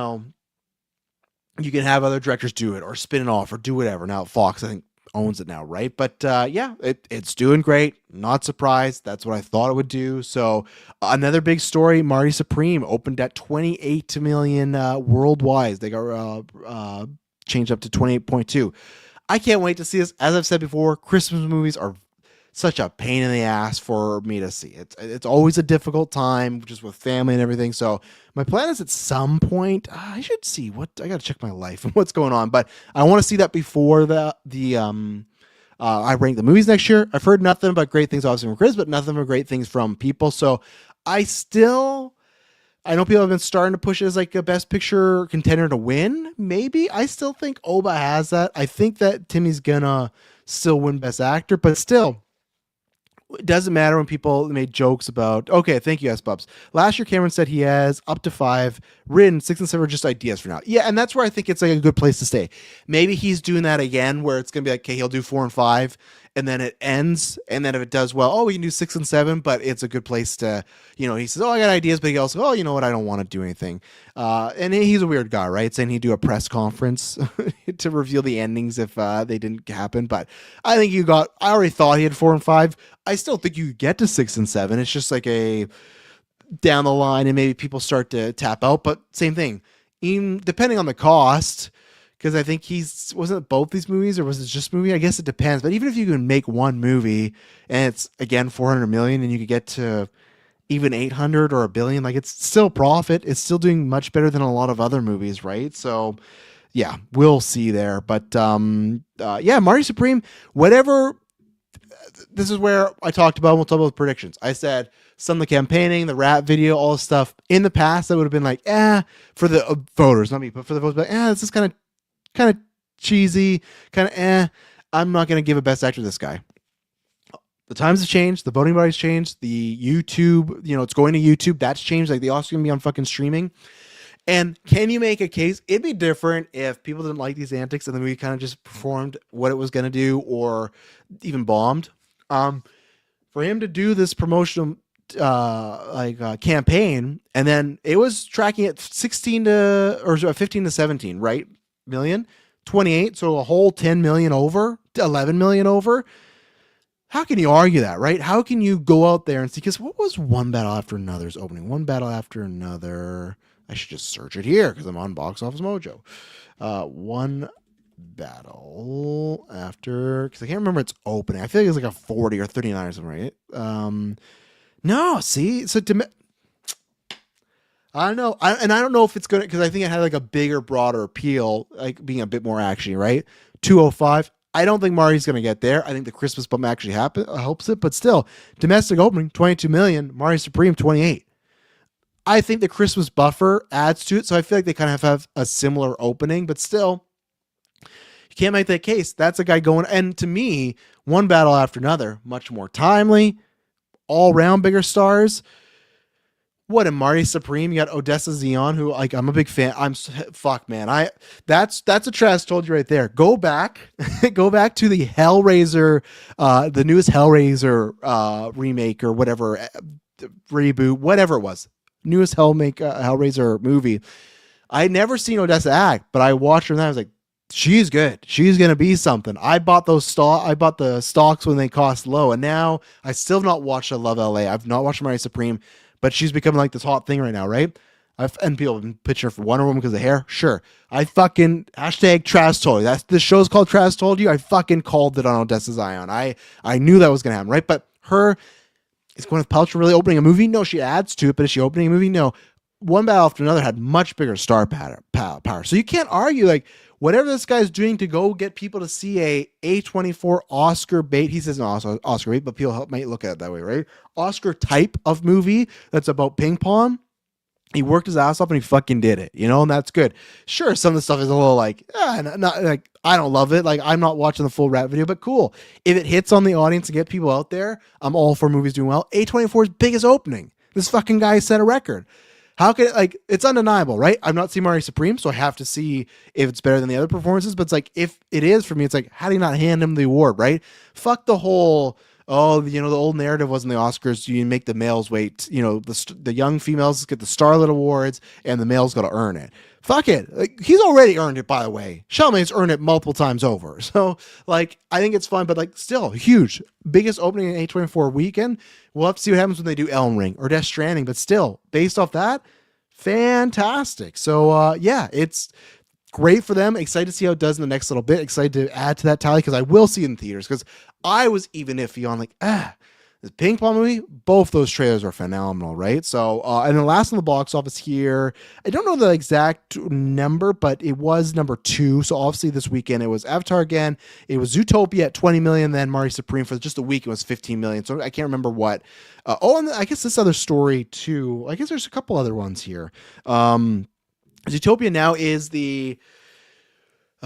can have other directors do it or spin it off or do whatever. Now Fox, I think, owns it now, right? But yeah, it's doing great. Not surprised. That's what I thought it would do. So another big story, Marty Supreme opened at 28 million worldwide. They got changed up to 28.2. I can't wait to see this. As I've said before, Christmas movies are such a pain in the ass for me to see. It's always a difficult time just with family and everything. So my plan is at some point, I should see I got to check my life and what's going on, but I want to see that before I rank the movies next year. I've heard nothing but great things, obviously from Chris, but nothing but great things from people. So I know people have been starting to push it as like a best picture contender to win. Maybe. I still think Oba has that. I think that Timmy's gonna still win best actor, but still, It doesn't matter when people made jokes about, okay, thank you, S Bubs. Last year, Cameron said he has up to 5 written, 6 and 7 are just ideas for now. Yeah, and that's where I think it's like a good place to stay. Maybe he's doing that again, where it's gonna be like, okay, he'll do 4 and 5, and then it ends, and then if it does well, oh, we can do 6 and 7, but it's a good place to, he says, oh, I got ideas, but he also, oh, you know what, I don't want to do anything. And he's a weird guy, right? Saying he'd do a press conference to reveal the endings if they didn't happen, but I think I already thought he had 4 and 5. I still think you get to 6 and 7. It's just like a down the line, and maybe people start to tap out. But same thing, even depending on the cost, because I think wasn't it both these movies, or was it just movie? I guess it depends. But even if you can make one movie and it's again 400 million, and you could get to even 800 or a billion, like it's still profit. It's still doing much better than a lot of other movies, right? So yeah, we'll see there. But yeah, Marty Supreme, whatever. This is where I talked about, we'll talk about predictions. I said some of the campaigning, the rap video, all the stuff in the past that would have been like, for the voters, not me, but for the voters, but this is kind of cheesy, kind of I'm not going to give a best actor to this guy. The times have changed. The voting body's changed. The YouTube, it's going to YouTube. That's changed. Like the Oscars going to be on fucking streaming. And can you make a case? It'd be different if people didn't like these antics and the movie kind of just performed what it was going to do or even bombed. For him to do this promotional campaign, and then it was tracking at 15 to 17, right? Million, 28, so a whole 10 million over, 11 million over. How can you argue that, right? How can you go out there and see? Because what was One Battle After Another's opening? One Battle After Another. I should just search it here because I'm on Box Office Mojo. One Battle After, because I can't remember its opening. I feel like it's like a 40 or 39 or something, right? No, see, so I don't know, I don't know if it's gonna, because I think it had like a bigger, broader appeal, like being a bit more actiony, right? 205. I don't think Marty's gonna get there. I think the Christmas bump actually helps it, but still, domestic opening 22 million. Marty Supreme 28. I think the Christmas buffer adds to it, so I feel like they kind of have a similar opening, but still, you can't make that case. That's a guy going, and to me, One Battle After Another, much more timely, all around bigger stars. What, in Marty Supreme, you got Odessa Zion, who, like, I'm a big fan. Fuck, man. That's a Trash told you right there. Go back to the Hellraiser, the newest Hellraiser remake or whatever, reboot, whatever it was. Newest Hellraiser movie. I had never seen Odessa act, but I watched her and I was like, she's good. She's gonna be something. I bought the stocks when they cost low, and now I still have not watched I Love LA. I've not watched Marty Supreme, but she's becoming like this hot thing right now, right? And people have been pitching her for Wonder Woman because of the hair. Sure. I fucking # Trash told you. The show's called Trash Told You. I fucking called it on Odessa Zion. I knew that was gonna happen, right? But her, is Gwyneth Paltrow really opening a movie? No, she adds to it, but is she opening a movie? No. One Battle After Another had much bigger star power. So you can't argue, like, whatever this guy's doing to go get people to see a A24 Oscar bait, he says no Oscar bait, but people might look at it that way, right? Oscar type of movie that's about ping pong. He worked his ass off and he fucking did it, and that's good. Sure, some of the stuff is a little like, not like, I don't love it. Like, I'm not watching the full rap video, but cool. If it hits on the audience and get people out there, I'm all for movies doing well. A24's biggest opening. This fucking guy set a record. How can it, like, it's undeniable, right? I've not seen Marty Supreme, so I have to see if it's better than the other performances, but it's like, if it is for me, it's like, how do you not hand him the award, right? Fuck the whole, the old narrative was in the Oscars, you make the males wait, the young females get the Starlet Awards and the males got to earn it. Fuck it. Like, he's already earned it, by the way. Chalamet's earned it multiple times over. So, like, I think it's fun, but, like, still huge. Biggest opening in A24 weekend. We'll have to see what happens when they do Elm Ring or Death Stranding, but still, based off that, fantastic. So, yeah, it's great for them. Excited to see how it does in the next little bit. Excited to add to that tally because I will see it in theaters, because I was even iffy on, like, the ping pong movie. Both those trailers are phenomenal, right? So, and then last on the box office here, I don't know the exact number, but it was number 2. So obviously this weekend it was Avatar again. It was Zootopia at 20 million. Then Marty Supreme for just a week it was 15 million. So I can't remember what. And I guess this other story too. I guess there's a couple other ones here. Zootopia now is the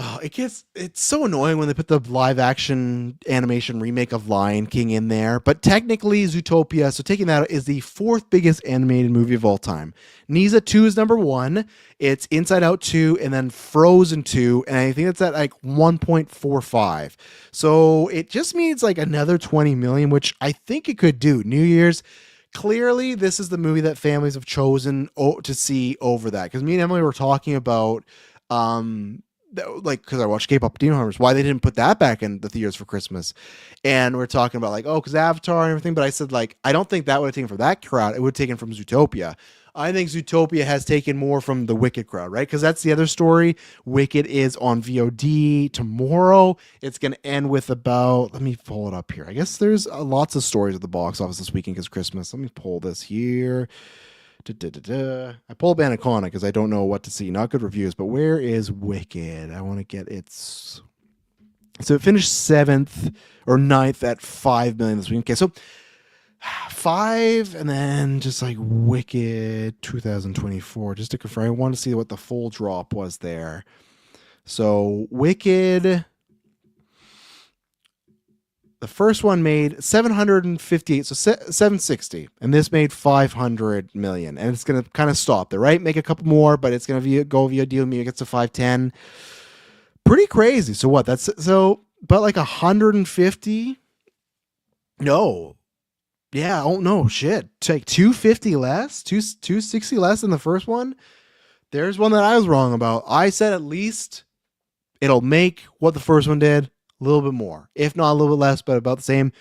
Oh, it's so annoying when they put the live action animation remake of Lion King in there. But technically, Zootopia, so taking that, is the fourth biggest animated movie of all time. Nisa 2 is number one. It's Inside Out 2, and then Frozen 2, and I think it's at like 1.45. So it just means like another 20 million, which I think it could do. New Year's. Clearly, this is the movie that families have chosen to see over that. Because me and Emily were talking about like, because I watched K-pop Demon Hunters, why they didn't put that back in the theaters for Christmas. And we're talking about like, oh, because Avatar and everything. But I said, like, I don't think that would have taken from that crowd. It would have taken from Zootopia. I think Zootopia has taken more from the Wicked crowd, right? Because that's the other story. Wicked is on VOD tomorrow. It's going to end with about, let me pull it up here. I guess there's lots of stories at the box office this weekend because Christmas. Let me pull this here. I pull up Anaconda because I don't know what to see. Not good reviews, but where is Wicked? I want to get its. So it finished 7th or 9th at 5 million this week. Okay, so 5, and then just like Wicked 2024, just to confirm. I want to see what the full drop was there. So Wicked. The first one made 758, so 760, and this made 500 million, and it's gonna kind of stop there, right? Make a couple more, but it's gonna go via deal. Maybe it gets to 510. Pretty crazy. So what? That's so, but like 150. No, yeah. Oh no, shit. Take 250 less, 260 less than the first one. There's one that I was wrong about. I said at least it'll make what the first one did. A little bit more, if not a little bit less, but about the same.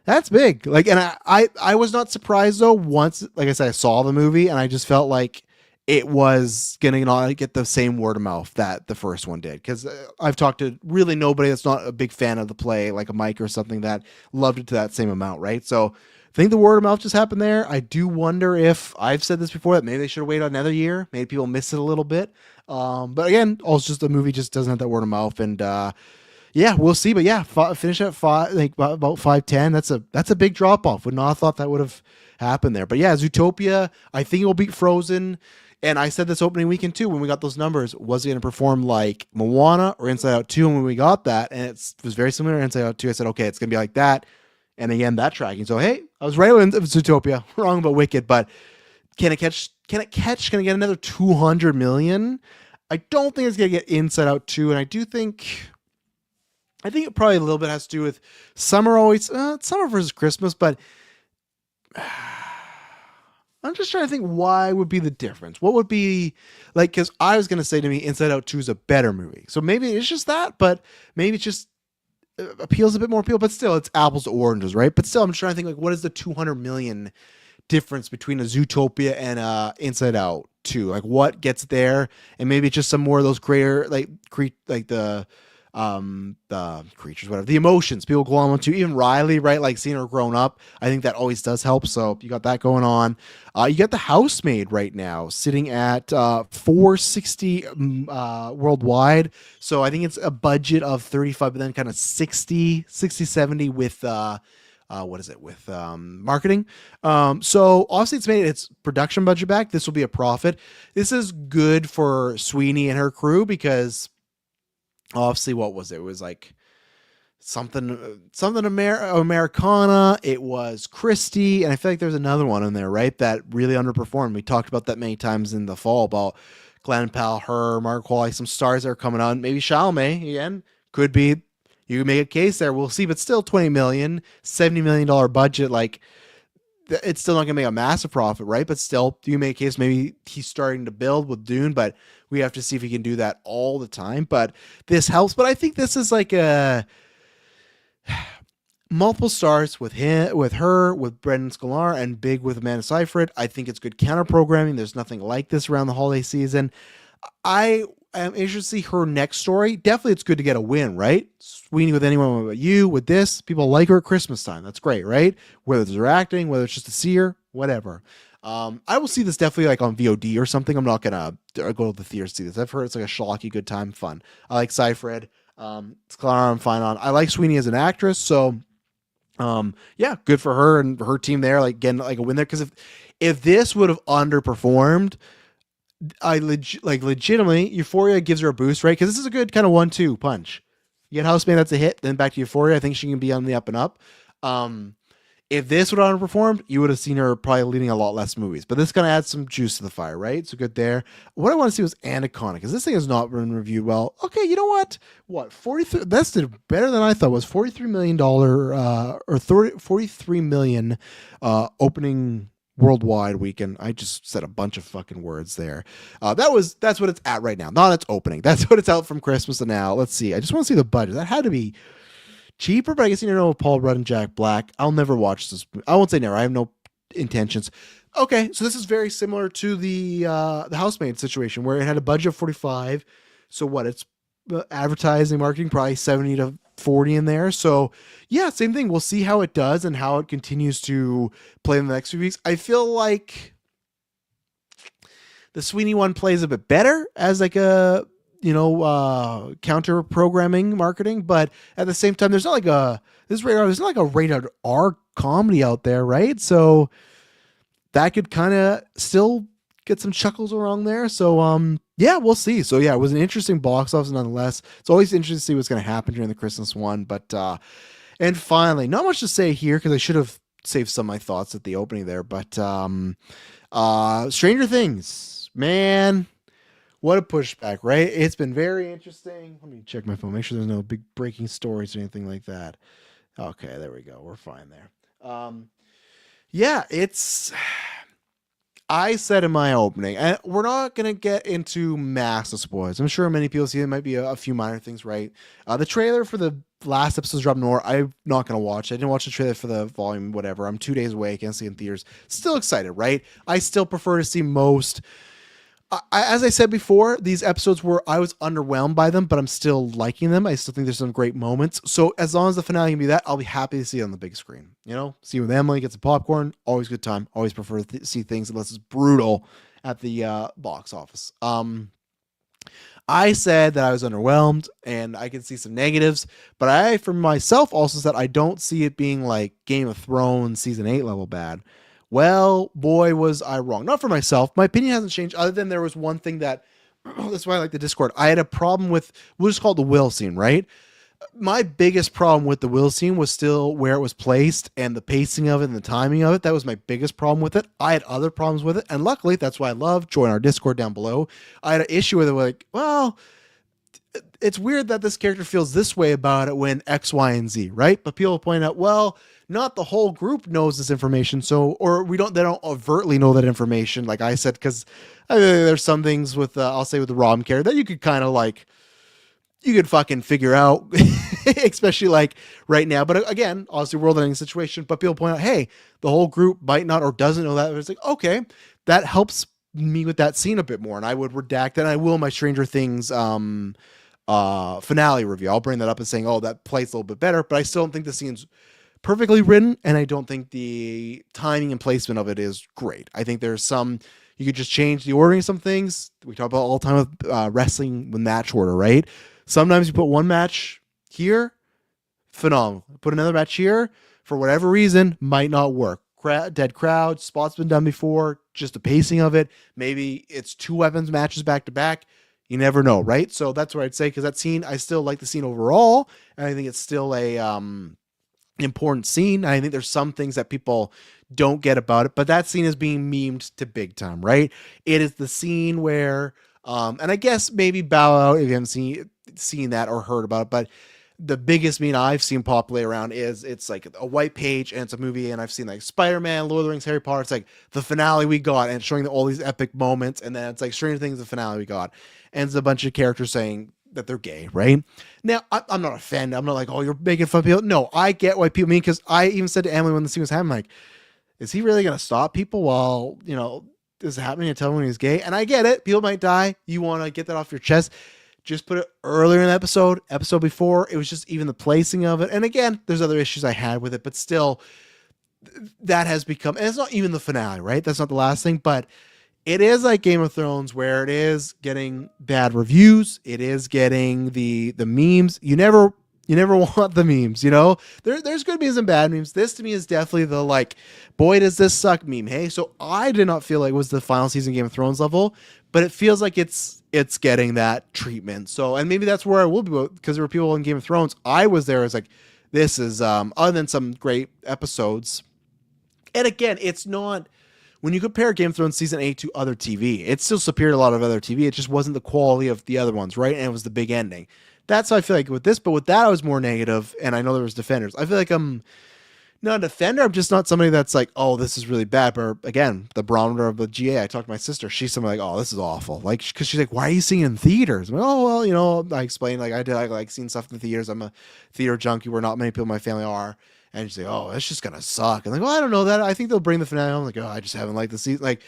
That's big. Like, and I was not surprised though. Once, like I said, I saw the movie and I just felt like it was gonna not get the same word of mouth that the first one did. Because I've talked to really nobody that's not a big fan of the play, like a Mike or something, that loved it to that same amount, right? So I think the word of mouth just happened there. I do wonder if I've said this before that maybe they should have waited another year. Maybe people miss it a little bit. But again, also just the movie just doesn't have that word of mouth, and yeah, we'll see. But yeah, finish at 5, like about 510. That's a big drop off. Would not have thought that would have happened there. But yeah, Zootopia, I think it will beat Frozen. And I said this opening weekend too when we got those numbers. Was it going to perform like Moana or Inside Out 2? And when we got that, and it was very similar to Inside Out 2, I said, okay, it's going to be like that. And again, that tracking. So hey, I was right with Zootopia, wrong about Wicked. But can it catch? Can it get another 200 million? I don't think it's going to get Inside Out 2, and I think it probably a little bit has to do with summer always, summer versus Christmas, but I'm just trying to think why would be the difference. What would be like, because I was going to say to me, Inside Out 2 is a better movie. So maybe it's just that, but maybe it just appeals a bit more appeal, but still it's apples to oranges, right? But still, I'm just trying to think like, what is the 200 million difference between a Zootopia and Inside Out 2? Like what gets there? And maybe it's just some more of those greater, like the creatures, whatever, the emotions people go on to, even Riley, right? Like seeing her grown up, I think that always does help. So you got that going on. You got The Housemaid right now sitting at 460 worldwide. So I think it's a budget of 35, but then kind of 60, 70 with what is it with marketing. So obviously it's made its production budget back. This will be a profit. This is good for Sweeney and her crew because obviously, what was it? It was like something Americana. It was Christie, and I feel like there's another one in there, right? That really underperformed. We talked about that many times in the fall about Glenn Powell, her, Mark Qualley, some stars that are coming on. Maybe Chalamet again could be. You can make a case there. We'll see, but still, $20 million, $70 million budget, like. It's still not going to make a massive profit, right? But still, you make a case maybe he's starting to build with Dune, but we have to see if he can do that all the time. But this helps. But I think this is like a multiple stars with him, with her, with Brendan Scalar, and big with Amanda Seyfried. I think it's good counter programming. There's nothing like this around the holiday season. I am interested to see her next story. Definitely, it's good to get a win, right? Sweeney with Anyone But You, with this, people like her at Christmas time. That's great, right? Whether it's her acting, whether it's just to see her, whatever. I will see this definitely like on VOD or something. I'm not gonna go to the theater to see this. I've heard it's like a schlocky, good time, fun. I like Seyfried. Sklar, I'm fine on. I like Sweeney as an actress, so yeah, good for her and her team there. Like getting like a win there, because if this would have underperformed, legitimately, Euphoria gives her a boost, right? Because this is a good kind of 1-2 punch. You get Housemaid, that's a hit. Then back to Euphoria. I think she can be on the up and up. Um, if this would have underperformed, you would have seen her probably leading a lot less movies. But this kind of adds some juice to the fire, right? So good there. What I want to see was Anaconda, because this thing has not been reviewed well. Okay, you know what? What 43? That's did better than I thought. Was $43 million or 43 million opening worldwide weekend. I just said a bunch of fucking words there. That's what it's at right now. Not its opening. That's what it's out from Christmas to now. Let's see. I just want to see the budget. That had to be cheaper, but I guess you know Paul Rudd and Jack Black. I'll never watch this. I won't say never. I have no intentions. Okay, so this is very similar to the Housemaid situation where it had a budget of 45. So what? It's advertising, marketing, probably 70 to 40 in there. So yeah, same thing. We'll see how it does and how it continues to play in the next few weeks. I feel like the Sweeney one plays a bit better as like a counter programming marketing, but at the same time, there's not like a rated R comedy out there, right? So that could kind of still get some chuckles around there. So yeah, we'll see. So yeah, it was an interesting box office nonetheless. It's always interesting to see what's going to happen during the Christmas one. But and finally, not much to say here because I should have saved some of my thoughts at the opening there. But Stranger Things, man. What a pushback, right? It's been very interesting. Let me check my phone, make sure there's no big breaking stories or anything like that. Okay, there we go. We're fine there. Yeah, I said in my opening, and we're not going to get into massive spoilers. I'm sure many people see it might be a few minor things, right? The trailer for the last episode's dropped more. I'm not going to watch it. I didn't watch the trailer for the volume, whatever. I'm 2 days away. I can't see it in theaters. Still excited, right? I still prefer to see most. As I said before, these episodes were I was underwhelmed by them, but I'm still liking them. I still think there's some great moments. So as long as the finale can be that, I'll be happy to see it on the big screen. See with Emily, get some popcorn. Always good time. Always prefer to see things unless it's brutal at the box office. I said that I was underwhelmed and I can see some negatives, but I, for myself, also said I don't see it being like Game of Thrones season 8 level bad. Well, boy, was I wrong. Not for myself. My opinion hasn't changed other than there was one thing that, that's why I like the Discord. I had a problem with, we'll just call it the will scene, right? My biggest problem with the will scene was still where it was placed and the pacing of it and the timing of it. That was my biggest problem with it. I had other problems with it. And luckily, that's why I love, join our Discord down below. I had an issue with it, like, well, it's weird that this character feels this way about it when X, Y, and Z, right? But people point out, well, not the whole group knows this information, they don't overtly know that information, like I said, because there's some things with, I'll say with the Rom character that you could kind of like, you could fucking figure out, especially like right now. But again, obviously world-ending situation, but people point out, hey, the whole group might not or doesn't know that. It's like, okay, that helps me with that scene a bit more, and I would redact that, and I will in my Stranger Things finale review. I'll bring that up and saying, oh, that plays a little bit better, but I still don't think the scene's perfectly written, and I don't think the timing and placement of it is great. I think there's some, you could just change the ordering of some things. We talk about all the time with wrestling with match order, right? Sometimes you put one match here, phenomenal. Put another match here, for whatever reason, might not work. Dead crowd, spots been done before, just the pacing of it. Maybe it's two weapons matches back to back. You never know, right? So that's what I'd say, because that scene, I still like the scene overall, and I think it's still a important scene. I think there's some things that people don't get about it, but that scene is being memed to big time, right? It is the scene where, and I guess maybe bow out if you haven't seen that or heard about it, but the biggest meme I've seen populate around is it's like a white page and it's a movie, and I've seen like Spider-Man, Lord of the Rings, Harry Potter. It's like the finale we got, and it's showing all these epic moments, and then it's like Stranger Things, the finale we got, and it's a bunch of characters saying that they're gay, right? Now, I'm not offended. I'm not like, oh, you're making fun of people. No, I get what people mean, because I even said to Emily when the scene was happening, like, is he really going to stop people while, this is happening and tell him when he's gay? And I get it. People might die. You want to get that off your chest. Just put it earlier in the episode before. It was just even the placing of it. And again, there's other issues I had with it, but still, that has become, and it's not even the finale, right? That's not the last thing, but it is like Game of Thrones, where it is getting bad reviews. It is getting the memes. You never You never want the memes, you know? There's good memes and bad memes. This to me is definitely the like, boy, does this suck meme. Hey, so I did not feel like it was the final season Game of Thrones level, but it feels like it's getting that treatment. So, and maybe that's where I will be, because there were people in Game of Thrones. I was there as like, this is other than some great episodes. And again, it's not, when you compare Game of Thrones season 8 to other TV, it's still superior to a lot of other TV. It just wasn't the quality of the other ones, right? And it was the big ending. That's how I feel like with this, but with that I was more negative, and I know there was defenders. I feel like I'm not a defender. I'm just not somebody that's like, oh, this is really bad. But again, the barometer of the GA. I talked to my sister. She's somebody like, oh, this is awful. Like, because she's like, why are you seeing it in theaters? I'm like, oh, well, you know, I explained like I like seeing stuff in the theaters. I'm a theater junkie where not many people in my family are. And she's like, oh, it's just gonna suck. And I'm like, well, I don't know that. I think they'll bring the finale. I'm like, oh, I just haven't liked the season. Like,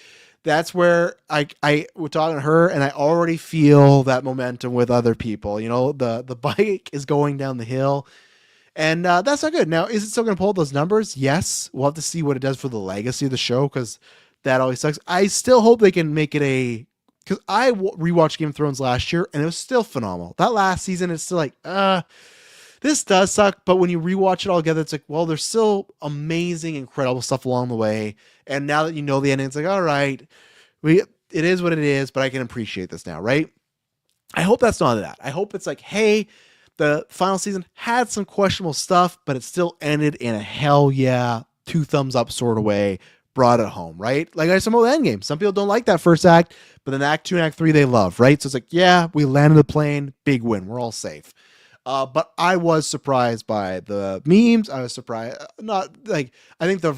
that's where I was talking to her, and I already feel that momentum with other people. You know, the bike is going down the hill, and that's not good. Now, is it still going to pull those numbers? Yes. We'll have to see what it does for the legacy of the show, because that always sucks. I still hope they can make it because I rewatched Game of Thrones last year, and it was still phenomenal. That last season is still like, this does suck, but when you rewatch it all together, it's like, well, there's still amazing, incredible stuff along the way. And now that you know the ending, it's like, all right, it is what it is, but I can appreciate this now, right? I hope that's not that. I hope it's like, hey, the final season had some questionable stuff, but it still ended in a hell yeah, 2 thumbs up sort of way, brought it home, right? Like I said about Endgame. Some people don't like that first act, but then Act 2 and Act 3 they love, right? So it's like, yeah, we landed the plane, big win, we're all safe. But I was surprised by the memes. I was surprised, not like, I think the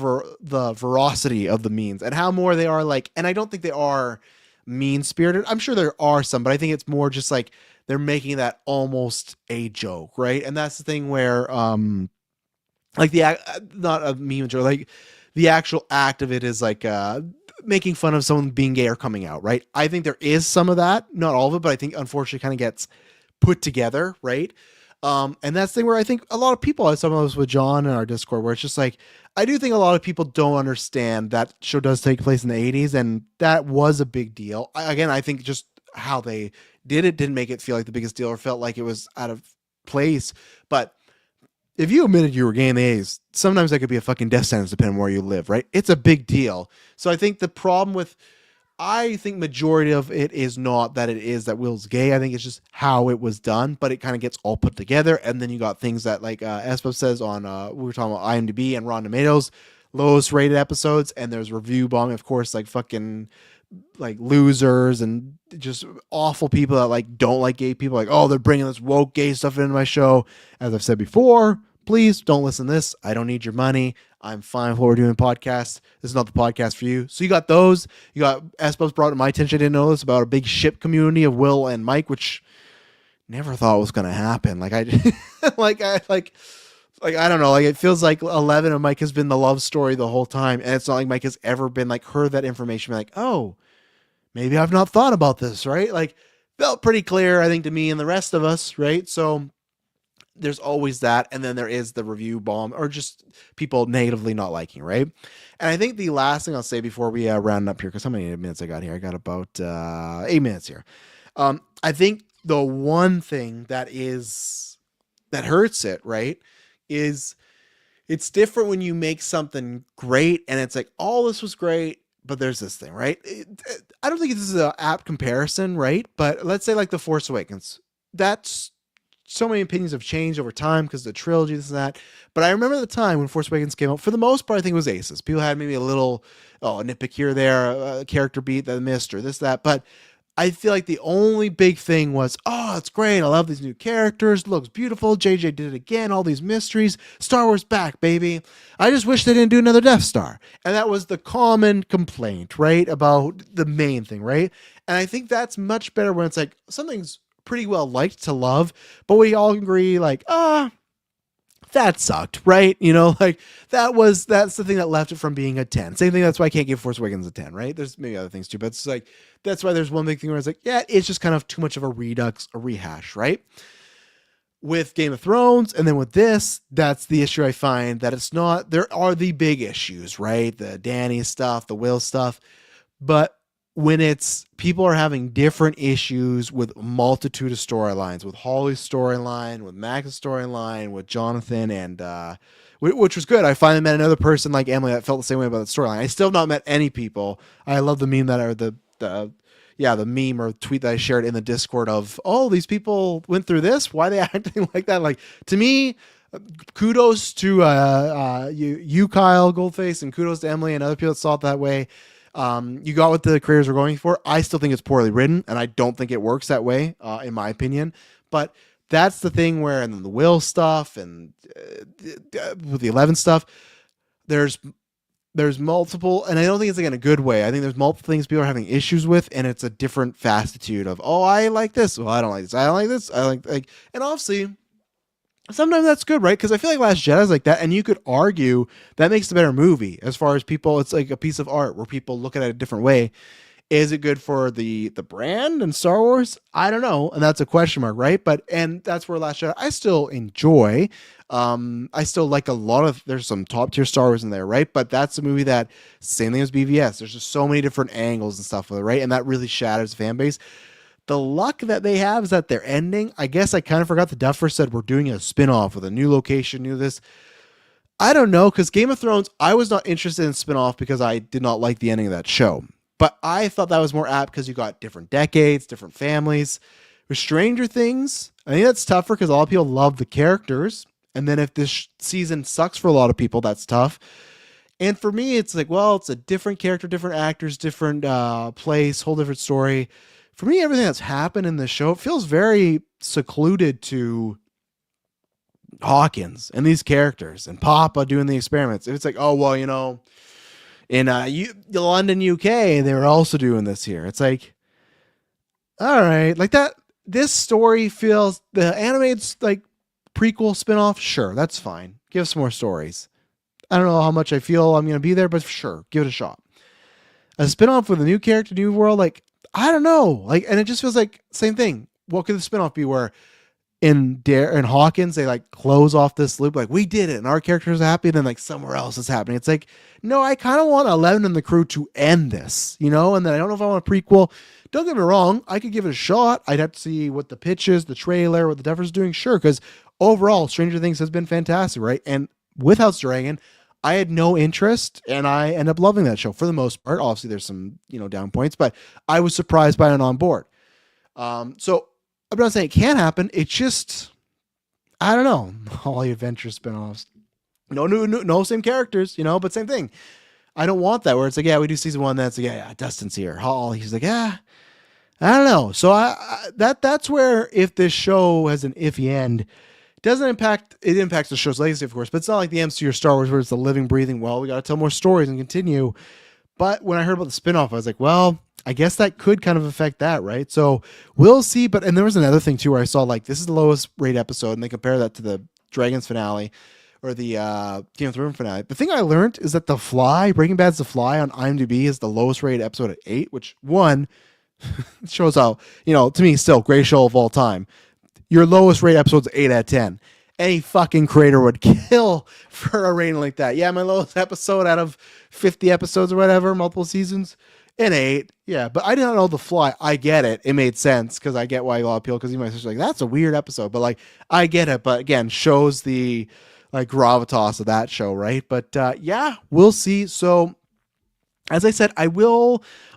veracity of the memes and how more they are like, and I don't think they are mean spirited. I'm sure there are some, but I think it's more just like they're making that almost a joke, right? And that's the thing where, like not a meme joke, like the actual act of it is like, making fun of someone being gay or coming out, right? I think there is some of that, not all of it, but I think unfortunately kind of gets put together, right? And that's the thing where I think a lot of people, some of us with John in our Discord, where it's just like, I do think a lot of people don't understand that show does take place in the 80s, and that was a big deal. Again, I think just how they did it didn't make it feel like the biggest deal or felt like it was out of place. But if you admitted you were gay in the 80s, sometimes that could be a fucking death sentence depending on where you live, right? It's a big deal. So I think the problem with, I think majority of it is not that it is that Will's gay. I think it's just how it was done, but it kind of gets all put together. And then you got things that like Espo says on, we were talking about IMDb and Rotten Tomatoes, lowest rated episodes. And there's review bombing, of course, like fucking like losers and just awful people that like don't like gay people. Like, oh, they're bringing this woke gay stuff into my show. As I've said before, please don't listen to this. I don't need your money. I'm fine with what we're doing podcasts. This is not the podcast for you. So you got those. You got Espos brought to my attention. I didn't know this about a big ship community of Will and Mike, which never thought was going to happen. Like I don't know. Like it feels like 11 and Mike has been the love story the whole time, and it's not like Mike has ever been like heard that information. Like, oh, maybe I've not thought about this, right? Like felt pretty clear, I think, to me and the rest of us, right? So there's always that, and then there is the review bomb or just people negatively not liking, right? And I think the last thing I'll say before we round up here, because how many minutes I got here? I got about 8 minutes here. I think the one thing that hurts it, right, is it's different when you make something great and it's like, oh, this was great, but there's this thing, right? I don't think this is an apt comparison, right? But let's say like The Force Awakens. That's so many opinions have changed over time because the trilogy, this and that. But I remember the time when Force Awakens came out, for the most part, I think it was aces. People had maybe a little, a nitpick here or there, a character beat that missed or this, that. But I feel like the only big thing was, oh, it's great. I love these new characters. It looks beautiful. JJ did it again. All these mysteries. Star Wars back, baby. I just wish they didn't do another Death Star. And that was the common complaint, right? About the main thing, right? And I think that's much better when it's like something's pretty well liked to love, but we all agree like, that sucked, right? You know, like that's the thing that left it from being a 10. Same thing, that's why I can't give Force Awakens a 10, right? There's maybe other things too, but it's like, that's why there's one big thing where it's like, yeah, it's just kind of too much of a rehash, right? With Game of Thrones, and then with this, that's the issue I find, that it's not, there are the big issues, right? The Dany stuff, the Will stuff, but when it's people are having different issues with a multitude of storylines, with Holly's storyline, with Max's storyline, with Jonathan, and which was good. I finally met another person like Emily that felt the same way about the storyline. I still have not met any people. I love the meme that are the meme or tweet that I shared in the Discord of, oh, these people went through this. Why are they acting like that? Like, to me, kudos to you, Kyle Goldface, and kudos to Emily and other people that saw it that way. You got what the creators were going for. I still think it's poorly written, and I don't think it works that way, in my opinion. But that's the thing where, and then the Will stuff and with the 11 stuff, there's multiple, and I don't think it's like in a good way. I think there's multiple things people are having issues with, and it's a different facetude of, oh, I like this. Well, I don't like this. I don't like this. I like, and obviously, sometimes that's good, right? Because I feel like Last Jedi is like that, and you could argue that makes a better movie as far as people. It's like a piece of art where people look at it a different way. Is it good for the brand and Star Wars? I don't know, and that's a question mark, right? And that's where Last Jedi I still enjoy. I still like a lot of. There's some top tier Star Wars in there, right? But that's a movie that same thing as BVS. There's just so many different angles and stuff with it, right? And that really shatters the fan base. The luck that they have is that they're ending. I guess I kind of forgot the Duffer said we're doing a spin-off with a new location, new this. I don't know, because Game of Thrones, I was not interested in spin-off because I did not like the ending of that show. But I thought that was more apt because you got different decades, different families. With Stranger Things, I think that's tougher because a lot of people love the characters. And then if this season sucks for a lot of people, that's tough. And for me, it's like, well, it's a different character, different actors, different place, whole different story. For me, everything that's happened in this show feels very secluded to Hawkins and these characters and Papa doing the experiments. If it's like, oh, well, in London, UK, they were also doing this here. It's like, all right, like that. This story feels, the animated like prequel spinoff. Sure, that's fine. Give us some more stories. I don't know how much I feel I'm going to be there, but sure, give it a shot. A spinoff with a new character, new world, like, I don't know. Like, and it just feels like same thing. What could the spinoff be where in Hawkins, they like close off this loop, like we did it and our characters are happy, and then like somewhere else is happening. It's like, no, I kind of want 11 and the crew to end this, and then I don't know if I want a prequel. Don't get me wrong, I could give it a shot. I'd have to see what the pitch is, the trailer, what the Duffer's doing, sure, because overall Stranger Things has been fantastic, right? And with House Dragon, I had no interest, and I end up loving that show for the most part. Obviously, there's some down points, but I was surprised by it on board. So I'm not saying it can't happen. It's just, I don't know. All the adventure spinoffs, no same characters, but same thing. I don't want that where it's like, yeah, we do season 1. That's like, yeah, Dustin's here. Hall, he's like, yeah, I don't know. So that's where if this show has an iffy end. It impacts the show's legacy, of course, but it's not like the MCU or Star Wars where it's a living, breathing, well, we got to tell more stories and continue. But when I heard about the spinoff, I was like, well, I guess that could kind of affect that, right? So we'll see. And there was another thing too, where I saw like, this is the lowest rate episode, and they compare that to the Dragons finale or the Game of Thrones finale. The thing I learned is that Breaking Bad's The Fly on IMDb is the lowest rated episode at 8, which shows how, to me, still greatest show of all time. Your lowest rate episode's 8 out of 10. Any fucking creator would kill for a rating like that. Yeah, my lowest episode out of 50 episodes or whatever, multiple seasons, an 8. Yeah, but I didn't know The Fly. I get it. It made sense because I get why a lot of people, because you might say like, that's a weird episode. But like, I get it. But again, shows the like gravitas of that show, right? But yeah, we'll see. So as I said,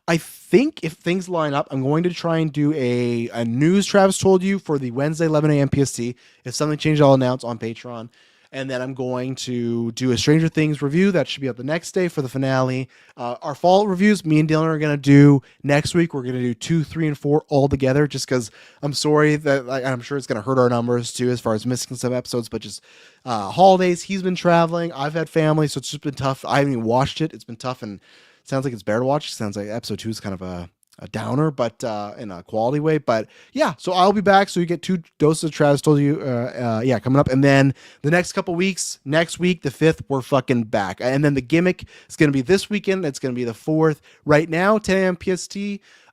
I think if things line up, I'm going to try and do a news Travis told you for the Wednesday 11 a.m. PST. If something changes, I'll announce on Patreon. And then I'm going to do a Stranger Things review. That should be up the next day for the finale. Our fall reviews, me and Dylan are going to do next week. We're going to do 2, 3, and 4 all together, just because I'm sorry that I'm sure it's going to hurt our numbers too as far as missing some episodes, but just holidays. He's been traveling. I've had family, so it's just been tough. I haven't even watched it. It's been tough, and sounds like it's better to watch. It sounds like episode 2 is kind of a downer, but in a quality way. But yeah, so I'll be back. So you get 2 doses of Travis told you, coming up. And then the next couple weeks, next week, the 5th, we're fucking back. And then the gimmick is going to be this weekend. It's going to be the 4th. Right now, 10 a.m. PST.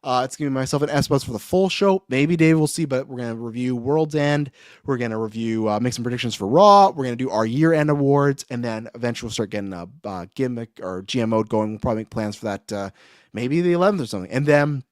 It's going to be myself and S-Buzz for the full show. Maybe Dave will see, but we're going to review World's End. We're going to review, make some predictions for Raw. We're going to do our year-end awards, and then eventually we'll start getting a gimmick or GM mode going. We'll probably make plans for that maybe the 11th or something. And then,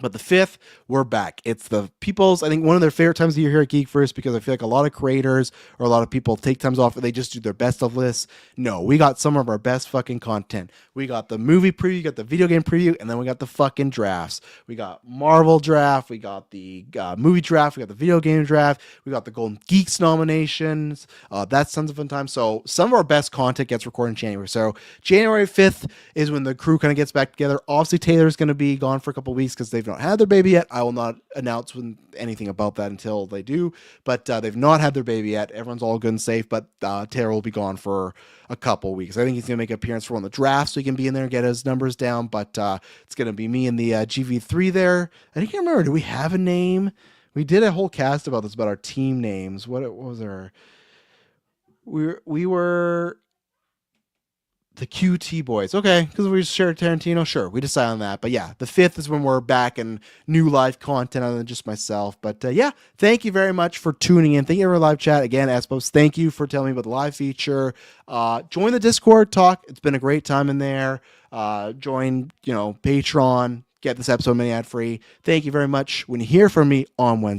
but the 5th, we're back. It's the people's, I think, one of their favorite times of the year here at Geek First, because I feel like a lot of creators or a lot of people take times off and they just do their best of lists. No, we got some of our best fucking content. We got the movie preview, we got the video game preview, and then we got the fucking drafts. We got Marvel draft, we got the movie draft, we got the video game draft, we got the Golden Geeks nominations. That's tons of fun time. So some of our best content gets recorded in January. So January 5th is when the crew kind of gets back together. Obviously, Taylor's going to be gone for a couple of weeks because they've not had their baby yet. I will not announce anything about that until they do, but they've not had their baby yet. Everyone's all good and safe, but Taylor will be gone for a couple weeks. I think he's going to make an appearance for one of the drafts so he can be in there and get his numbers down, but it's going to be me and the GV3 there. I can't remember, do we have a name? We did a whole cast about this, about our team names. What was our... We were... The QT boys. Okay, because we shared Tarantino. Sure, we decide on that. But yeah, the 5th is when we're back and new live content other than just myself. But yeah, thank you very much for tuning in. Thank you for live chat. Again, Espos, thank you for telling me about the live feature. Join the Discord talk. It's been a great time in there. Join, Patreon. Get this episode mini ad free. Thank you very much. When you hear from me on Wednesday.